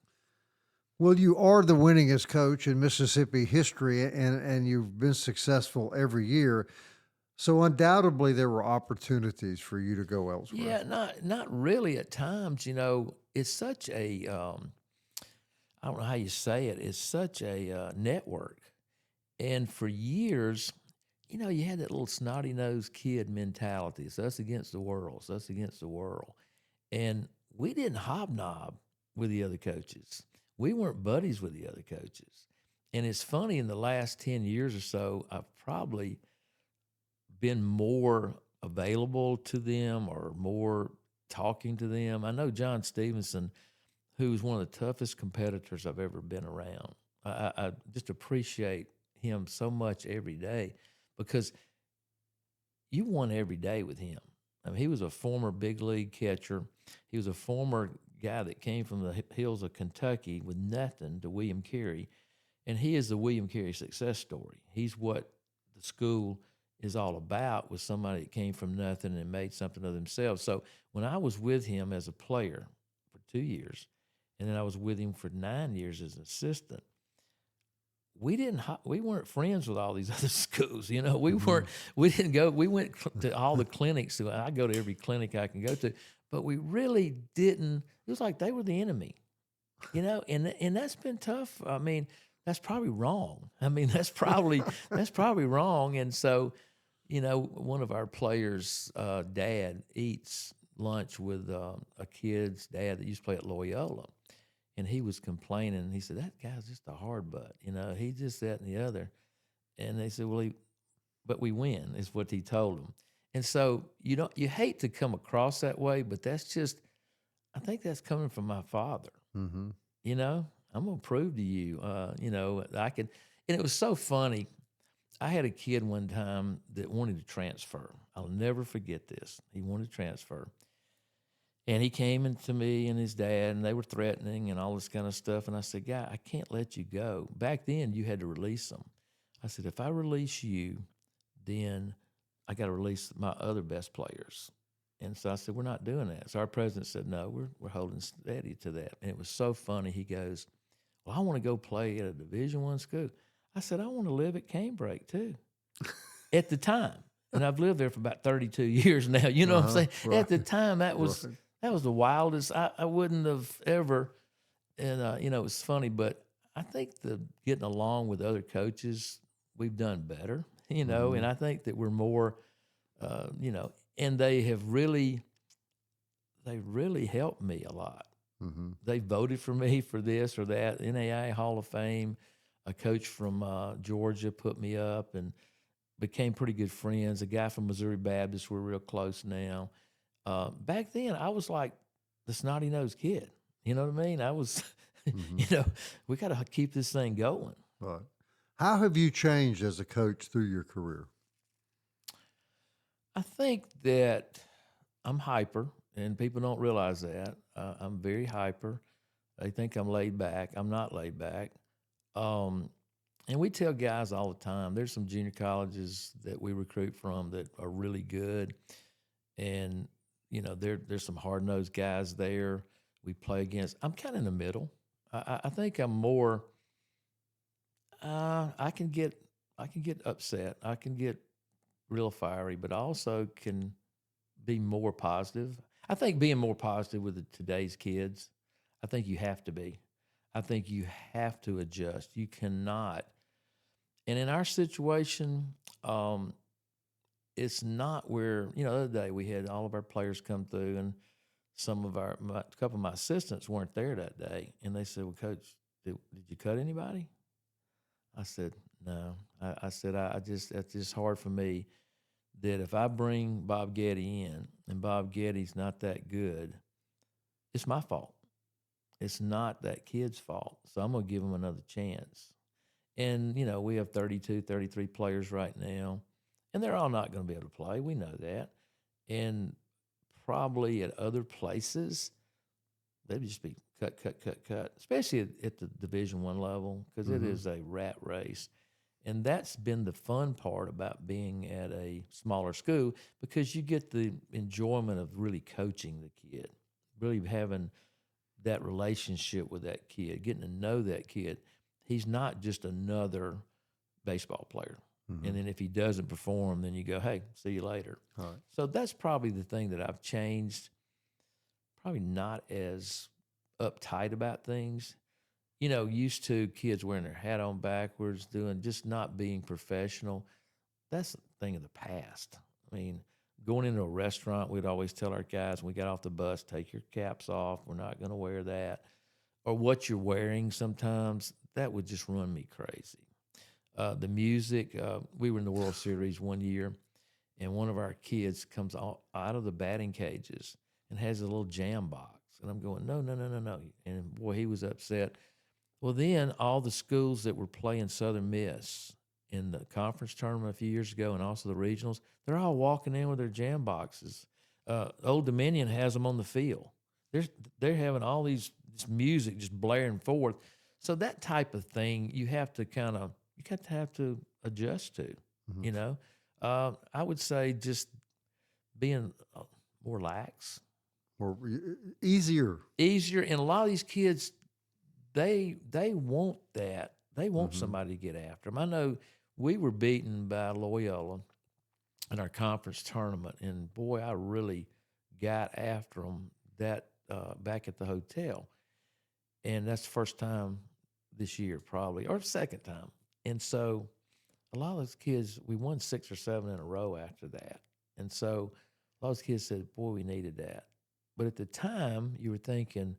Well, you are the winningest coach in Mississippi history, and you've been successful every year. So undoubtedly there were opportunities for you to go elsewhere. Yeah, not really at times. It's such a I don't know how you say it. It's such a network, and for years, you had that little snotty-nosed kid mentality. It's us against the world. It's us against the world, and we didn't hobnob with the other coaches. We weren't buddies with the other coaches, and it's funny. In the last 10 years or so, I've probably been more available to them or more talking to them. I know John Stevenson, who's one of the toughest competitors I've ever been around. I just appreciate him so much every day, because you won every day with him. I mean, he was a former big league catcher. He was a former guy that came from the hills of Kentucky with nothing to William Carey, and he is the William Carey success story. He's what the school is all about, with somebody that came from nothing and made something of themselves. So when I was with him as a player for 2 years, and then I was with him for 9 years as an assistant, we weren't friends with all these other schools. We didn't go. We went to all the clinics. I go to every clinic I can go to, but we really didn't. It was like they were the enemy, and that's been tough. I mean, that's probably wrong. That's probably wrong. And so, one of our players' dad eats lunch with a kid's dad that used to play at Loyola. And he was complaining. He said, that guy's just a hard butt. He just that and the other. And they said, well, but we win, is what he told them. And so you hate to come across that way, but that's just, I think that's coming from my father. Mm-hmm. I'm going to prove to you, I can. And it was so funny. I had a kid one time that wanted to transfer. I'll never forget this. He wanted to transfer. And he came in to me and his dad, and they were threatening and all this kind of stuff. And I said, "Guy, I can't let you go." Back then, you had to release them. I said, "If I release you, then I got to release my other best players." And so I said, "We're not doing that." So our president said, "No, we're holding steady to that." And it was so funny. He goes, well, I want to go play at a Division I school. I said, I want to live at Canebrake too. At the time, and I've lived there for about 32 years now. You know what I'm saying? Right. At the time, that was the wildest. I wouldn't have ever. And you know, it's funny, but I think the getting along with other coaches, we've done better. You know, and I think that we're more, you know, and they really helped me a lot. They voted for me for this or that. NAIA Hall of Fame. A coach from Georgia put me up and became pretty good friends. A guy from Missouri Baptist, we're real close now. Back then, I was like the snotty-nosed kid. You know what I mean? I was, you know, we got to keep this thing going. Right. How have you changed as a coach through your career? I think that I'm hyper, and people don't realize that. I'm very hyper. They think I'm laid back. I'm not laid back. And we tell guys all the time, there's some junior colleges that we recruit from that are really good. And, you know, there's some hard-nosed guys there we play against. I'm kind of in the middle. I think I'm more, I can get upset. I can get real fiery, but I also can be more positive. I think being more positive with today's kids, I think you have to be. I think you have to adjust. You cannot. And in our situation, it's not where, you know, the other day we had all of our players come through, and a couple of my assistants weren't there that day. And they said, well, Coach, did you cut anybody? I said, no. I said, it's just hard for me that if I bring Bob Ghetti in and Bob Ghetti's not that good, it's my fault. It's not that kid's fault. So I'm going to give him another chance. And, you know, we have 32, 33 players right now, and they're all not going to be able to play. We know that. And probably at other places, they'd just be cut, especially at the Division I level, because it is a rat race. And that's been the fun part about being at a smaller school, because you get the enjoyment of really coaching the kid, really having that relationship with that kid, getting to know that kid. He's not just another baseball player. And then if he doesn't perform, then you go, hey, see you later. All right. So that's probably the thing that I've changed, probably not as uptight about things. You know, used to kids wearing their hat on backwards, just not being professional. That's a thing of the past. I mean, going into a restaurant, we'd always tell our guys when we got off the bus, take your caps off. We're not going to wear that. Or what you're wearing sometimes, that would just run me crazy. The music, we were in the World Series one year, and one of our kids comes out of the batting cages and has a little jam box. And I'm going, no. And boy, he was upset. Well, then all the schools that were playing Southern Miss in the conference tournament a few years ago, and also the regionals, they're all walking in with their jam boxes. Old Dominion has them on the field. They're having all this music just blaring forth. So that type of thing, you have to adjust to. You know, I would say just being more lax, Or easier. And a lot of these kids, they want that. They want somebody to get after them. I know we were beaten by Loyola in our conference tournament, and boy, I really got after them back at the hotel. And that's the first time this year, probably, or second time. And so a lot of those kids, we won 6 or 7 in a row after that. And so a lot of those kids said, boy, we needed that. But at the time, you were thinking,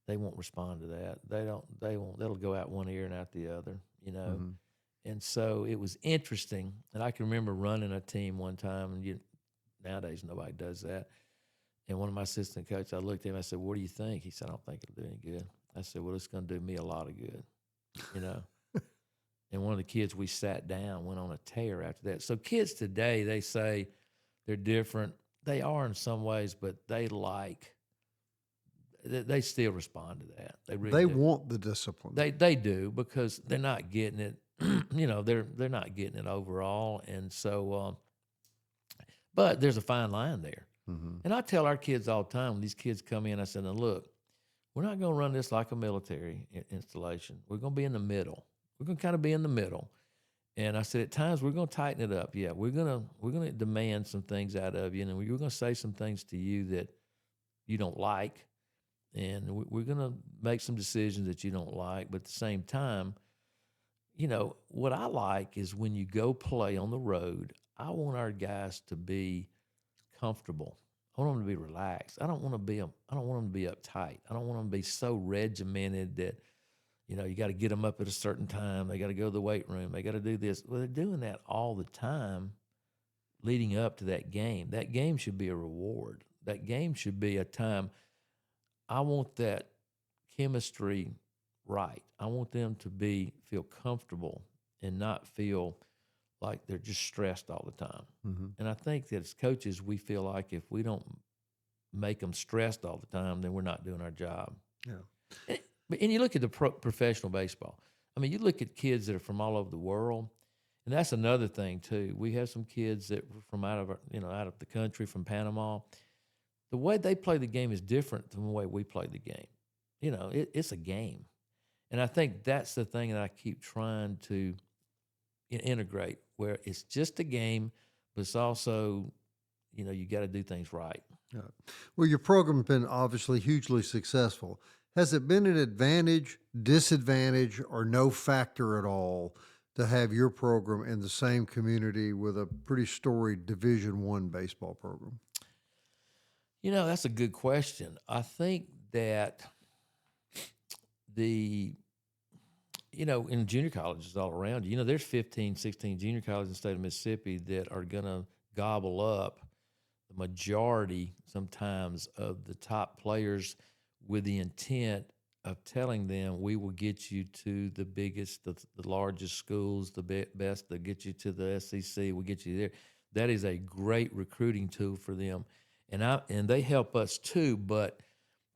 they won't respond to that. That'll go out one ear and out the other, you know? And so it was interesting. And I can remember running a team one time, and nowadays nobody does that. And one of my assistant coaches, I looked at him, I said, what do you think? He said, I don't think it'll do any good. I said, well, it's going to do me a lot of good, you know? And one of the kids we sat down went on a tear after that. So kids today, they say they're different. They are in some ways, but they still respond to that. They really do. Want the discipline. They do, because they're not getting it. You know, they're not getting it overall. And so, but there's a fine line there. And I tell our kids all the time, when these kids come in, I said, now look, we're not going to run this like a military installation. We're going to be in the middle. We're going to kind of be in the middle. And I said, at times we're going to tighten it up. Yeah, we're gonna demand some things out of you, and we're going to say some things to you that you don't like, and we're going to make some decisions that you don't like. But at the same time, what I like is when you go play on the road, I want our guys to be comfortable. I want them to be relaxed. I don't want them to be uptight. I don't want them to be so regimented that you got to get them up at a certain time. They got to go to the weight room. They got to do this. Well, they're doing that all the time leading up to that game. That game should be a reward. That game should be a time. I want that chemistry right. I want them to feel comfortable and not feel like they're just stressed all the time. Mm-hmm. And I think that as coaches, we feel like if we don't make them stressed all the time, then we're not doing our job. Yeah. And you look at the professional baseball. I mean, you look at kids that are from all over the world, and that's another thing too. We have some kids that were from out of the country, from Panama. The way they play the game is different than the way we play the game. It's a game, and I think that's the thing that I keep trying to integrate, where it's just a game, but it's also, you got to do things right. Yeah. Well, your program's been obviously hugely successful. Has it been an advantage, disadvantage, or no factor at all to have your program in the same community with a pretty storied Division I baseball program? That's a good question. I think that in junior colleges all around you, there's 15, 16 junior colleges in the state of Mississippi that are going to gobble up the majority sometimes of the top players with the intent of telling them, we will get you to the biggest, the largest schools, the best, they'll get you to the SEC, we'll get you there. That is a great recruiting tool for them. And they help us too, but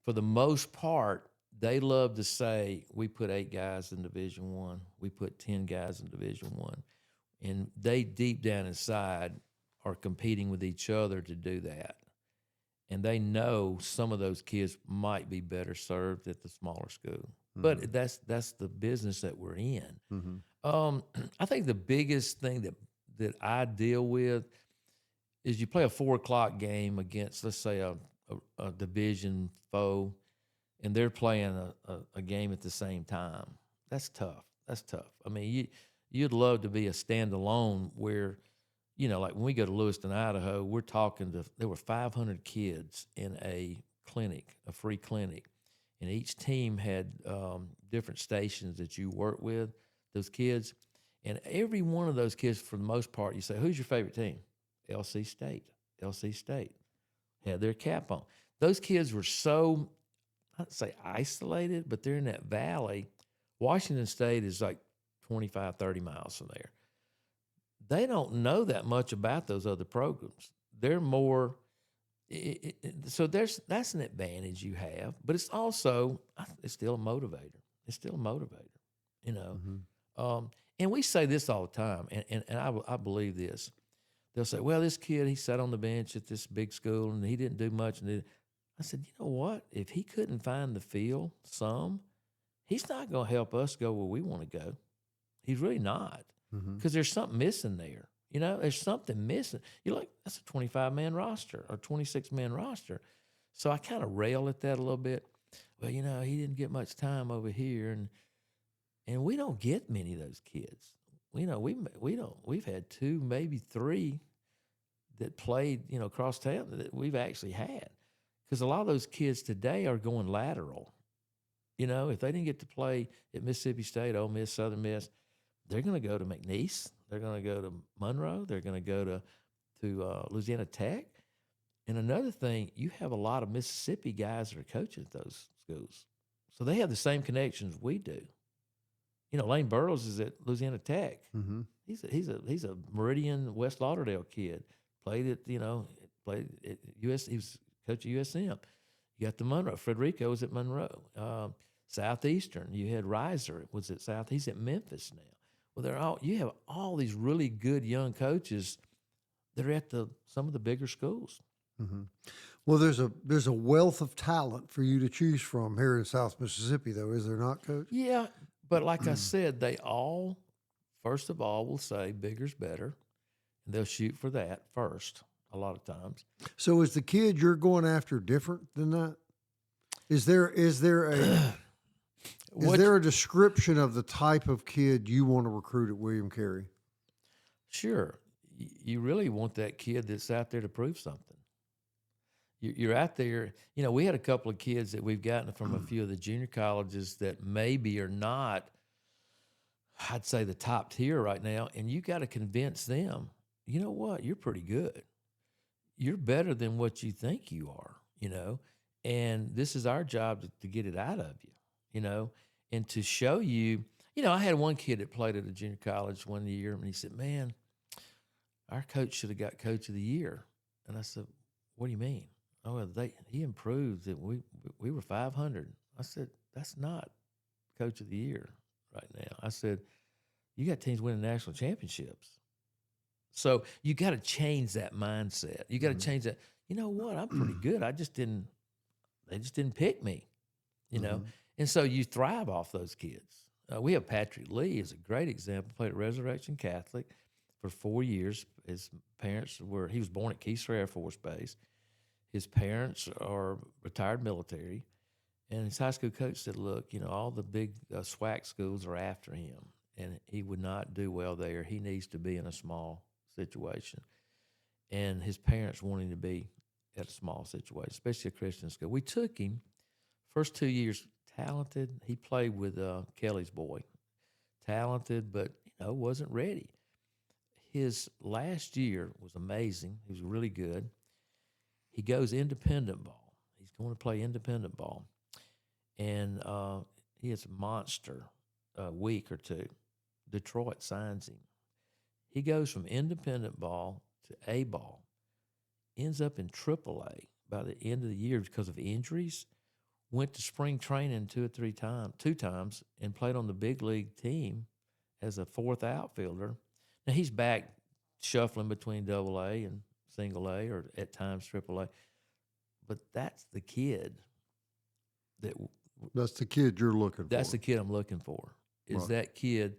for the most part, they love to say, we put 8 guys in Division I, we put 10 guys in Division I. And they deep down inside are competing with each other to do that. And they know some of those kids might be better served at the smaller school. Mm-hmm. But that's the business that we're in. Mm-hmm. I think the biggest thing that I deal with is you play a 4:00 game against, let's say, a division foe, and they're playing a game at the same time. That's tough. I mean, you'd love to be a standalone where, like when we go to Lewiston, Idaho, we're talking there were 500 kids in a clinic, a free clinic, and each team had different stations that you work with, those kids. And every one of those kids, for the most part, you say, who's your favorite team? LC State. Had their cap on. Those kids were so, I'd say isolated, but they're in that valley. Washington State is like 25, 30 miles from there. They don't know that much about those other programs. They're more, so that's an advantage you have, but it's also, it's still a motivator. Mm-hmm. And we say this all the time, and I believe this. They'll say, well, this kid, he sat on the bench at this big school, and he didn't do much. I said, you know what? If he couldn't find the field he's not going to help us go where we want to go. He's really not, because there's something missing there. There's something missing. You're like, that's a 25-man roster or 26-man roster. So I kind of rail at that a little bit. Well, he didn't get much time over here, and we don't get many of those kids. We don't. We've had 2, maybe 3 that played, across town that we've actually had, because a lot of those kids today are going lateral. If they didn't get to play at Mississippi State, Ole Miss, Southern Miss, they're going to go to McNeese. They're going to go to Monroe. They're going to go to Louisiana Tech. And another thing, you have a lot of Mississippi guys that are coaching at those schools, so they have the same connections we do. Lane Burrows is at Louisiana Tech. Mm-hmm. He's a Meridian, West Lauderdale kid. Played at US. He was coach at USM. You got the Monroe. Frederico was at Monroe. Southeastern. You had Reiser was at South. He's at Memphis now. Well, you have all these really good young coaches that are at some of the bigger schools. Mm-hmm. Well, there's a wealth of talent for you to choose from here in South Mississippi, though, is there not, Coach? Yeah, but like I said, they all, first of all, will say bigger's better, and they'll shoot for that first a lot of times. So is the kid you're going after different than that? Is there a is there a description of the type of kid you want to recruit at William Carey? Sure. You really want that kid that's out there to prove something. You're out there. We had a couple of kids that we've gotten from a few of the junior colleges that maybe are not, I'd say, the top tier right now, and you got to convince them, you know what, you're pretty good. You're better than what you think you are, and this is our job to get it out of you, and to show you. I had one kid that played at a junior college one year, and he said, man, our coach should have got coach of the year. And I said, what do you mean? Oh, well, he improved. That we were 500. I said, that's not coach of the year right now. I said, you got teams winning national championships. So you got to change that mindset. You got to change that. You know what? I'm pretty good. They just didn't pick me, And so you thrive off those kids. We have Patrick Lee is a great example. Played at Resurrection Catholic for 4 years. His parents he was born at Keesler Air Force Base. His parents are retired military. And his high school coach said, look, all the big SWAC schools are after him, and he would not do well there. He needs to be in a small situation. And his parents wanted him to be at a small situation, especially a Christian school. We took him, first 2 years, talented. He played with Kelly's boy. Talented, but, wasn't ready. His last year was amazing. He was really good. He goes independent ball. He's going to play independent ball. And he has a monster week or two. Detroit signs him. He goes from independent ball to A ball, ends up in AAA by the end of the year because of injuries, went to spring training two times, and played on the big league team as a fourth outfielder. Now he's back shuffling between AA and single A or at times AAA. But that's the kid That's the kid you're looking for. That's the kid I'm looking for. Is that kid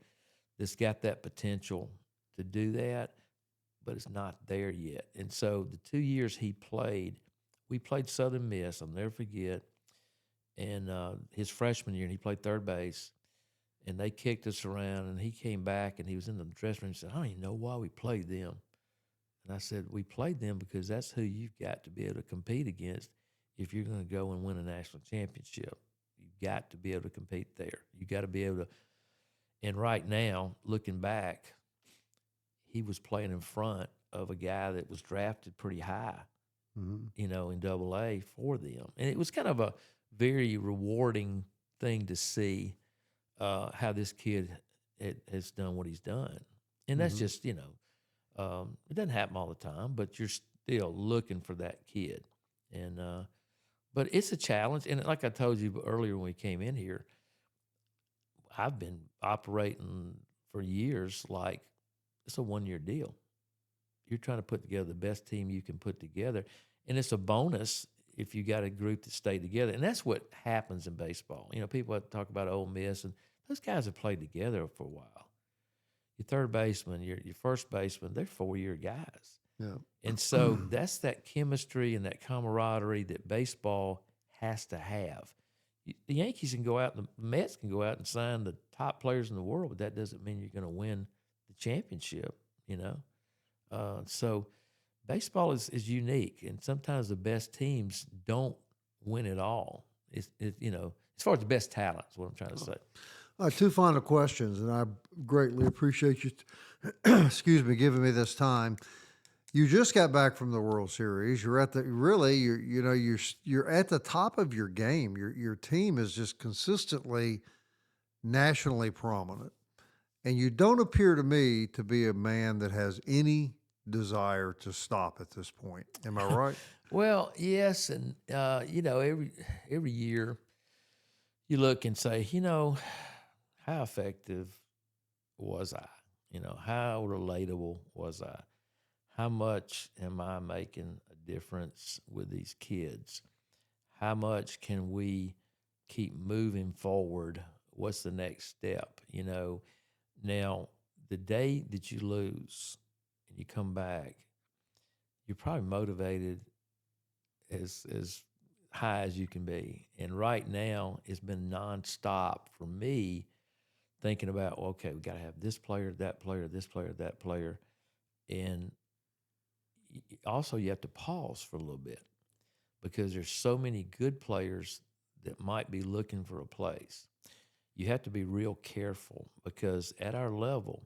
that's got that potential to do that, but it's not there yet. And so the 2 years he played, we played Southern Miss, I'll never forget, and his freshman year, and he played third base, and they kicked us around, and he came back, and he was in the dressing room and said, I don't even know why we played them. And I said, we played them because that's who you've got to be able to compete against if you're going to go and win a national championship. You've got to be able to compete there. You got to be able to. And right now, looking back, he was playing in front of a guy that was drafted pretty high, in AA for them. And it was kind of a very rewarding thing to see how this kid has done what he's done. And that's just, it doesn't happen all the time, but you're still looking for that kid. And but it's a challenge. And like I told you earlier when we came in here, I've been operating for years like it's a one-year deal. You're trying to put together the best team you can put together. And it's a bonus if you got a group that stay together. And that's what happens in baseball. People talk about Ole Miss, and those guys have played together for a while. Your third baseman, your first baseman, they're 4-year guys. Yeah. And so that's that chemistry and that camaraderie that baseball has to have. The Yankees can go out, and the Mets can go out and sign the top players in the world, but that doesn't mean you're going to win the championship, So baseball is unique, and sometimes the best teams don't win it all. As far as the best talent is what I'm trying to say. Two final questions, and I greatly appreciate you, giving me this time. You just got back from the World Series. You're at you're at the top of your game. Your team is just consistently nationally prominent, and you don't appear to me to be a man that has any desire to stop at this point. Am I right? Well, yes, and every year you look and say, how effective was I? How relatable was I? How much am I making a difference with these kids? How much can we keep moving forward? What's the next step? Now the day that you lose and you come back, you're probably motivated as high as you can be. And right now, it's been nonstop for me thinking about, well, okay, we got to have this player, that player, this player, that player. And also you have to pause for a little bit because there's so many good players that might be looking for a place. You have to be real careful because at our level,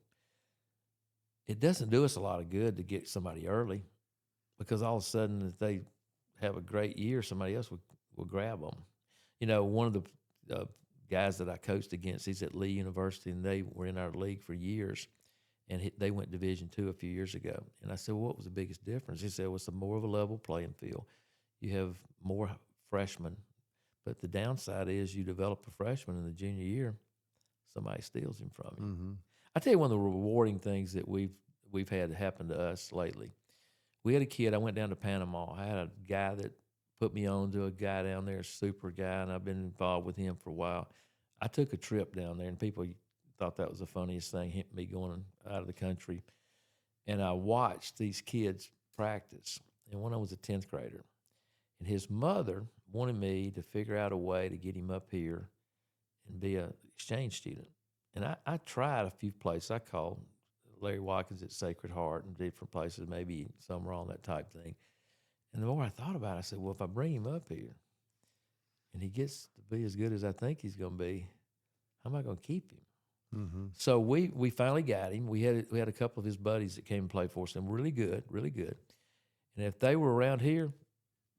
it doesn't do us a lot of good to get somebody early because all of a sudden if they have a great year, somebody else will grab them. One of the guys that I coached against, he's at Lee University, and they were in our league for years, and they went Division II a few years ago. And I said, well, what was the biggest difference? He said, well, it's more of a level playing field. You have more freshmen, but the downside is you develop a freshman in the junior year, somebody steals him from you. Mm-hmm. I tell you one of the rewarding things that we've had happen to us lately. We had a kid, I went down to Panama. I had a guy that put me on to a guy down there, a super guy, and I've been involved with him for a while. I took a trip down there, and people thought that was the funniest thing, me going out of the country. And I watched these kids practice, and one of them was a 10th grader. And his mother wanted me to figure out a way to get him up here and be an exchange student. And I tried a few places. I called Larry Watkins at Sacred Heart and different places, maybe some wrong, that type thing. And the more I thought about it, I said, well, if I bring him up here and he gets to be as good as I think he's going to be, how am I going to keep him? Mm-hmm. So we finally got him. We had a couple of his buddies that came and played for us, and really good, really good. And if they were around here,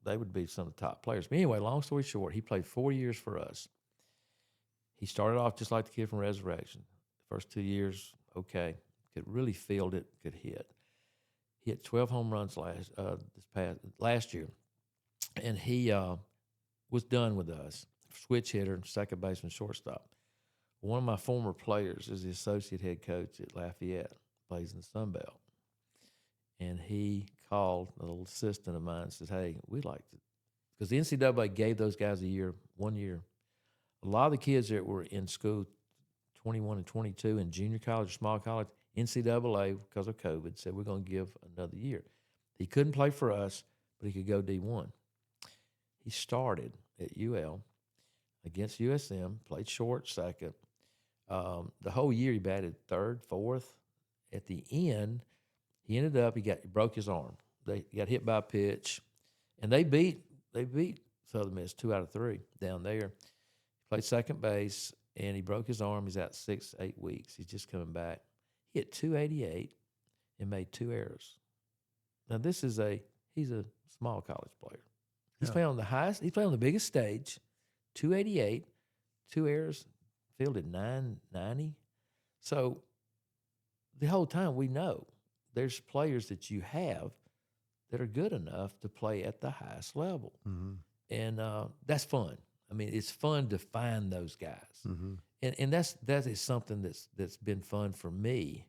they would be some of the top players. But anyway, long story short, he played 4 years for us. He started off just like the kid from Resurrection. The first 2 years, okay, could really field it, could hit. He hit 12 home runs last year, and he was done with us. Switch hitter, second baseman, shortstop. One of my former players is the associate head coach at Lafayette, plays in the Sun Belt. And he called a little assistant of mine and said, hey, we'd like to, because the NCAA gave those guys 1 year. A lot of the kids that were in school, 21 and 22, in junior college or small college, NCAA, because of COVID, said we're going to give another year. He couldn't play for us, but he could go D1. He started at UL against USM, played short, second. The whole year he batted third, fourth. At the end, he ended up, he broke his arm. They got hit by a pitch, and they beat Southern Miss 2 out of 3 down there. He played second base, and he broke his arm. He's out 6-8 weeks. He's just coming back. He hit .288 and made 2 errors. Now he's a small college player. He's playing on the highest. He's playing on the biggest stage. .288, 2 errors, fielded .990. So the whole time we know there's players that you have that are good enough to play at the highest level. Mm-hmm. And that's fun. I mean, it's fun to find those guys. Mm-hmm. And that is something that's been fun for me.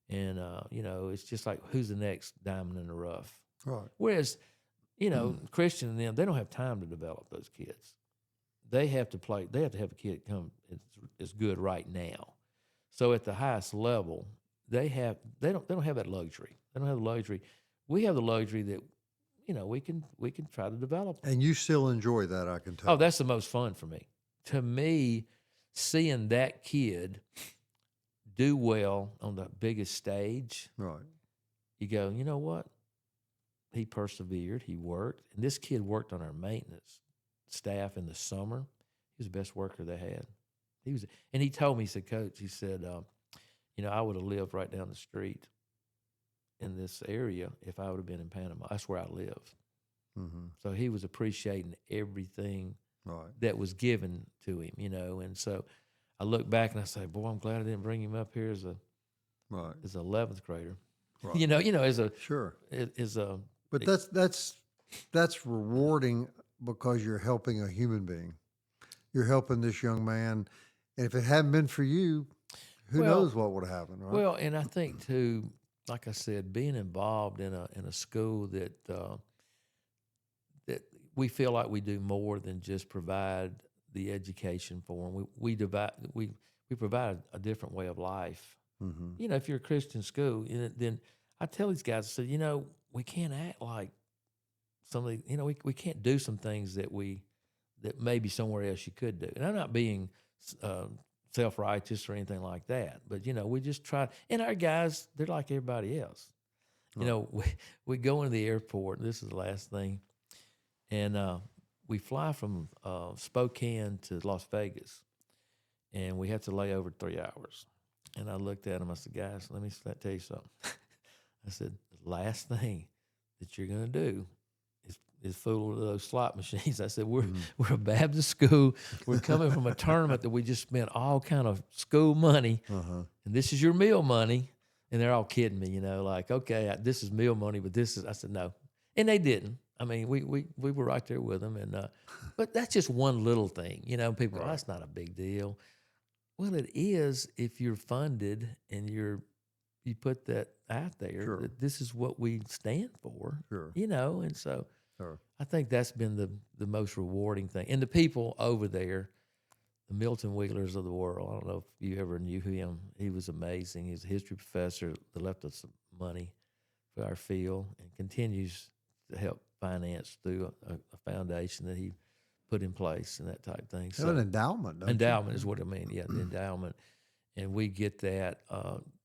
And, it's just like, who's the next diamond in the rough? Right. Whereas, Christian and them, they don't have time to develop those kids. They have to play. They have to have a kid come as good right now. So at the highest level, they don't have that luxury. They don't have the luxury. We have the luxury that, we can try to develop them. And you still enjoy that, I can tell. Oh, that's the most fun for me. To me, seeing that kid do well on the biggest stage, right? You go, you know what? He persevered. He worked, and this kid worked on our maintenance staff in the summer. He was the best worker they had. And he told me, he said, Coach, he said, I would have lived right down the street in this area if I would have been in Panama. That's where I live. Mm-hmm. So he was appreciating everything right. that was given to him, and so I look back and I say, boy, I'm glad I didn't bring him up here as an 11th grader. Right. As a sure. But it, that's rewarding because you're helping a human being. You're helping this young man, and if it hadn't been for you, who knows what would have happened, right? Well, and I think too, like I said, being involved in a school that we feel like we do more than just provide the education for them. We provide a different way of life. Mm-hmm. You know, if you're a Christian school, then I tell these guys, I said, you know, we can't act like somebody, you know, we can't do some things that maybe somewhere else you could do. And I'm not being self-righteous or anything like that, but, you know, we just try. And our guys, they're like everybody else. You know, we go into the airport, and this is the last thing, and we fly from Spokane to Las Vegas, and we have to lay over 3 hours. And I looked at them, I said, guys, let me tell you something. I said, the last thing that you're going to do is fool with those slot machines. I said, we're a Baptist school. We're coming from a tournament that we just spent all kind of school money, and this is your meal money. And they're all kidding me, you know, like, okay, this is meal money, but this is, I said, no. And they didn't. I mean, we were right there with them. And but that's just one little thing. You know, people, that's not a big deal. Well, it is if you're funded and you put that out there, that this is what we stand for, you know. And so I think that's been the most rewarding thing. And the people over there, the Milton Wheelers of the world, I don't know if you ever knew him. He was amazing. He's a history professor that left us some money for our field and continues to help finance through a foundation that he put in place and that type of thing. So an endowment, don't endowment is what I mean. Yeah, the endowment. And we get that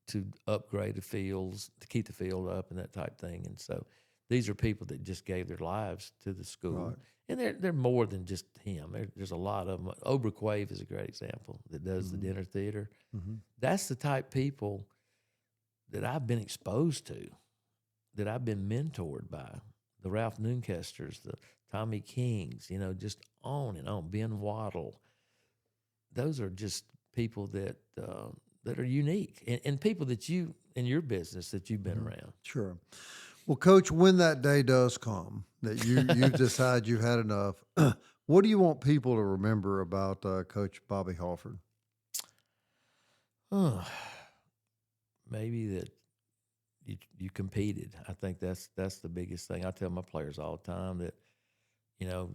to upgrade the fields, to keep the field up and that type of thing. And so these are people that just gave their lives to the school. Right. And they're more than just him. There's a lot of them. Oberquave is a great example that does the dinner theater. That's the type of people that I've been exposed to, that I've been mentored by. The Ralph Noonkesters, the Tommy Kings, you know, just on and on. Ben Waddle. Those are just people that are unique and people that you, in your business, that you've been around. Sure. Well, Coach, when that day does come that you decide you've had enough, what do you want people to remember about Coach Bobby Halford? Maybe that you competed. I think that's the biggest thing. I tell my players all the time that, you know,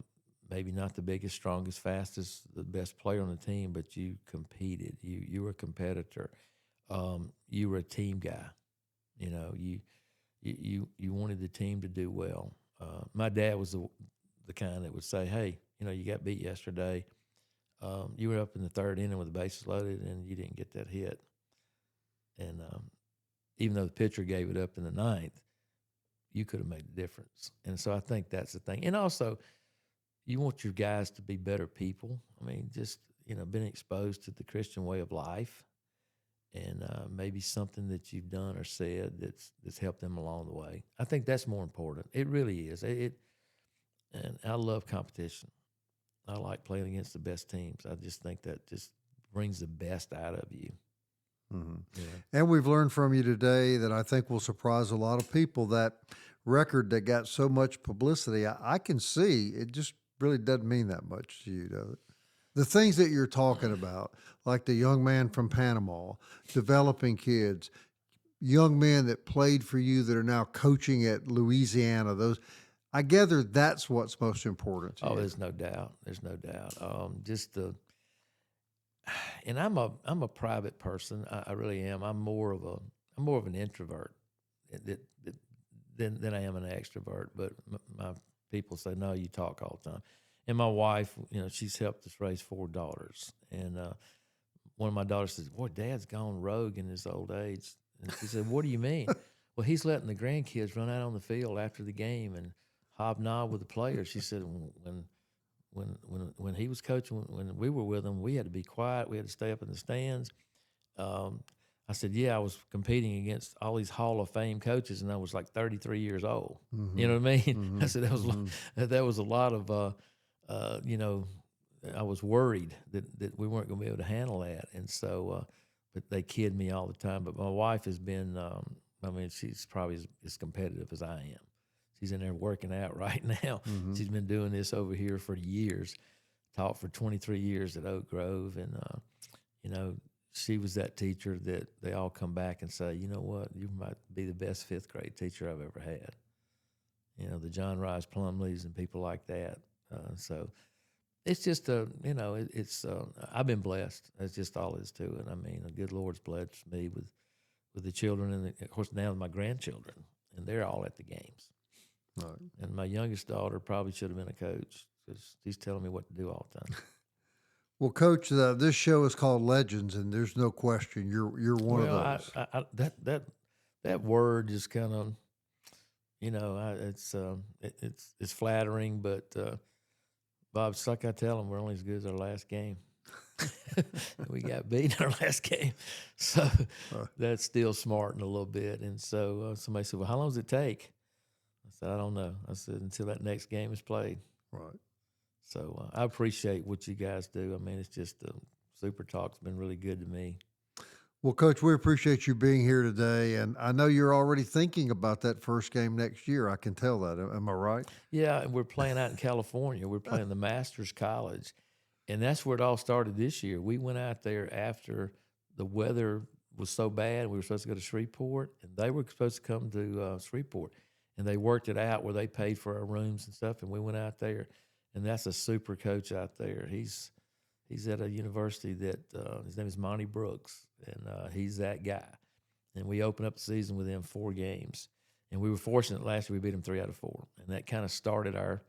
maybe not the biggest, strongest, fastest, the best player on the team, but you competed. You were a competitor. You were a team guy. You know, you wanted the team to do well. My dad was the kind that would say, hey, you know, you got beat yesterday. You were up in the third inning with the bases loaded and you didn't get that hit. And even though the pitcher gave it up in the ninth, you could have made a difference. And so I think that's the thing. And also, you want your guys to be better people. I mean, just, you know, been exposed to the Christian way of life. And maybe something that you've done or said that's helped them along the way. I think that's more important. It really is. And I love competition. I like playing against the best teams. I just think that just brings the best out of you. Yeah. And we've learned from you today that I think will surprise a lot of people, that record that got so much publicity. I can see it just really doesn't mean that much to you, does it? The things that you're talking about, like the young man from Panama, developing kids, young men that played for you that are now coaching at Louisiana, those, I gather that's what's most important to you. There's no doubt. There's no doubt. And I'm a private person. I really am. I'm more of an introvert than I am an extrovert. But my people say, no, you talk all the time. And my wife, you know, she's helped us raise 4 daughters. And one of my daughters says, boy, Dad's gone rogue in his old age. And she said, what do you mean? Well, he's letting the grandkids run out on the field after the game and hobnob with the players. She said, when he was coaching, when we were with him, we had to be quiet. We had to stay up in the stands. I said, yeah, I was competing against all these Hall of Fame coaches, and I was like 33 years old. You know what I mean? I said that was a lot of, you know, I was worried that we weren't going to be able to handle that. And so, but they kid me all the time. But my wife has been, I mean, she's probably as competitive as I am. She's in there working out right now. She's been doing this over here for years, taught for 23 years at Oak Grove. And, you know, she was that teacher that they all come back and say, you know what, you might be the best 5th grade teacher I've ever had. You know, the John Rice Plumleys and people like that. So it's just I've been blessed. That's just all there is to it. I mean, the good Lord's blessed me with the children, and of course now my grandchildren, and they're all at the games. Right. And my youngest daughter probably should have been a coach because she's telling me what to do all the time. Well, Coach, this show is called Legends, and there's no question you're one of those. That word just kind of, it's flattering, but Bob, it's like I tell them, we're only as good as our last game. We got beat in our last game, so that's still smarting a little bit. And so somebody said, "Well, how long does it take?" I said, "I don't know." I said, "Until that next game is played." Right. So I appreciate what you guys do. I mean, it's just Super Talk's been really good to me. Well, Coach, we appreciate you being here today, and I know you're already thinking about that first game next year. I can tell that. Am I right? Yeah, and we're playing out in California. We're playing the Masters College, and that's where it all started this year. We went out there after the weather was so bad. We were supposed to go to Shreveport, and they were supposed to come to Shreveport, and they worked it out where they paid for our rooms and stuff, and we went out there. And that's a super coach out there. He's at a university that his name is Monty Brooks, and he's that guy. And we opened up the season with him 4 games, and we were fortunate last year we beat him 3 out of 4, and that kind of started our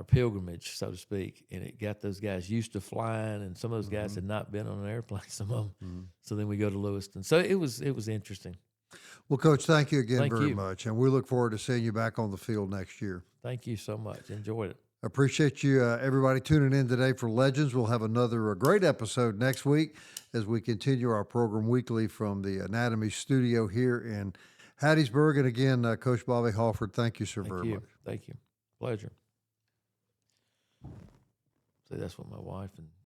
pilgrimage, so to speak. And it got those guys used to flying, and some of those guys had not been on an airplane. Some of them. So then we go to Lewiston. So it was interesting. Well, Coach, thank you again Thank very you. much, and we look forward to seeing you back on the field next year. Thank you so much. Enjoyed it. Appreciate you, everybody, tuning in today for Legends. We'll have another great episode next week as we continue our program weekly from the Anatomy Studio here in Hattiesburg. And again, Coach Bobby Halford, thank you, sir, very much. Thank you. Pleasure. See, that's what my wife and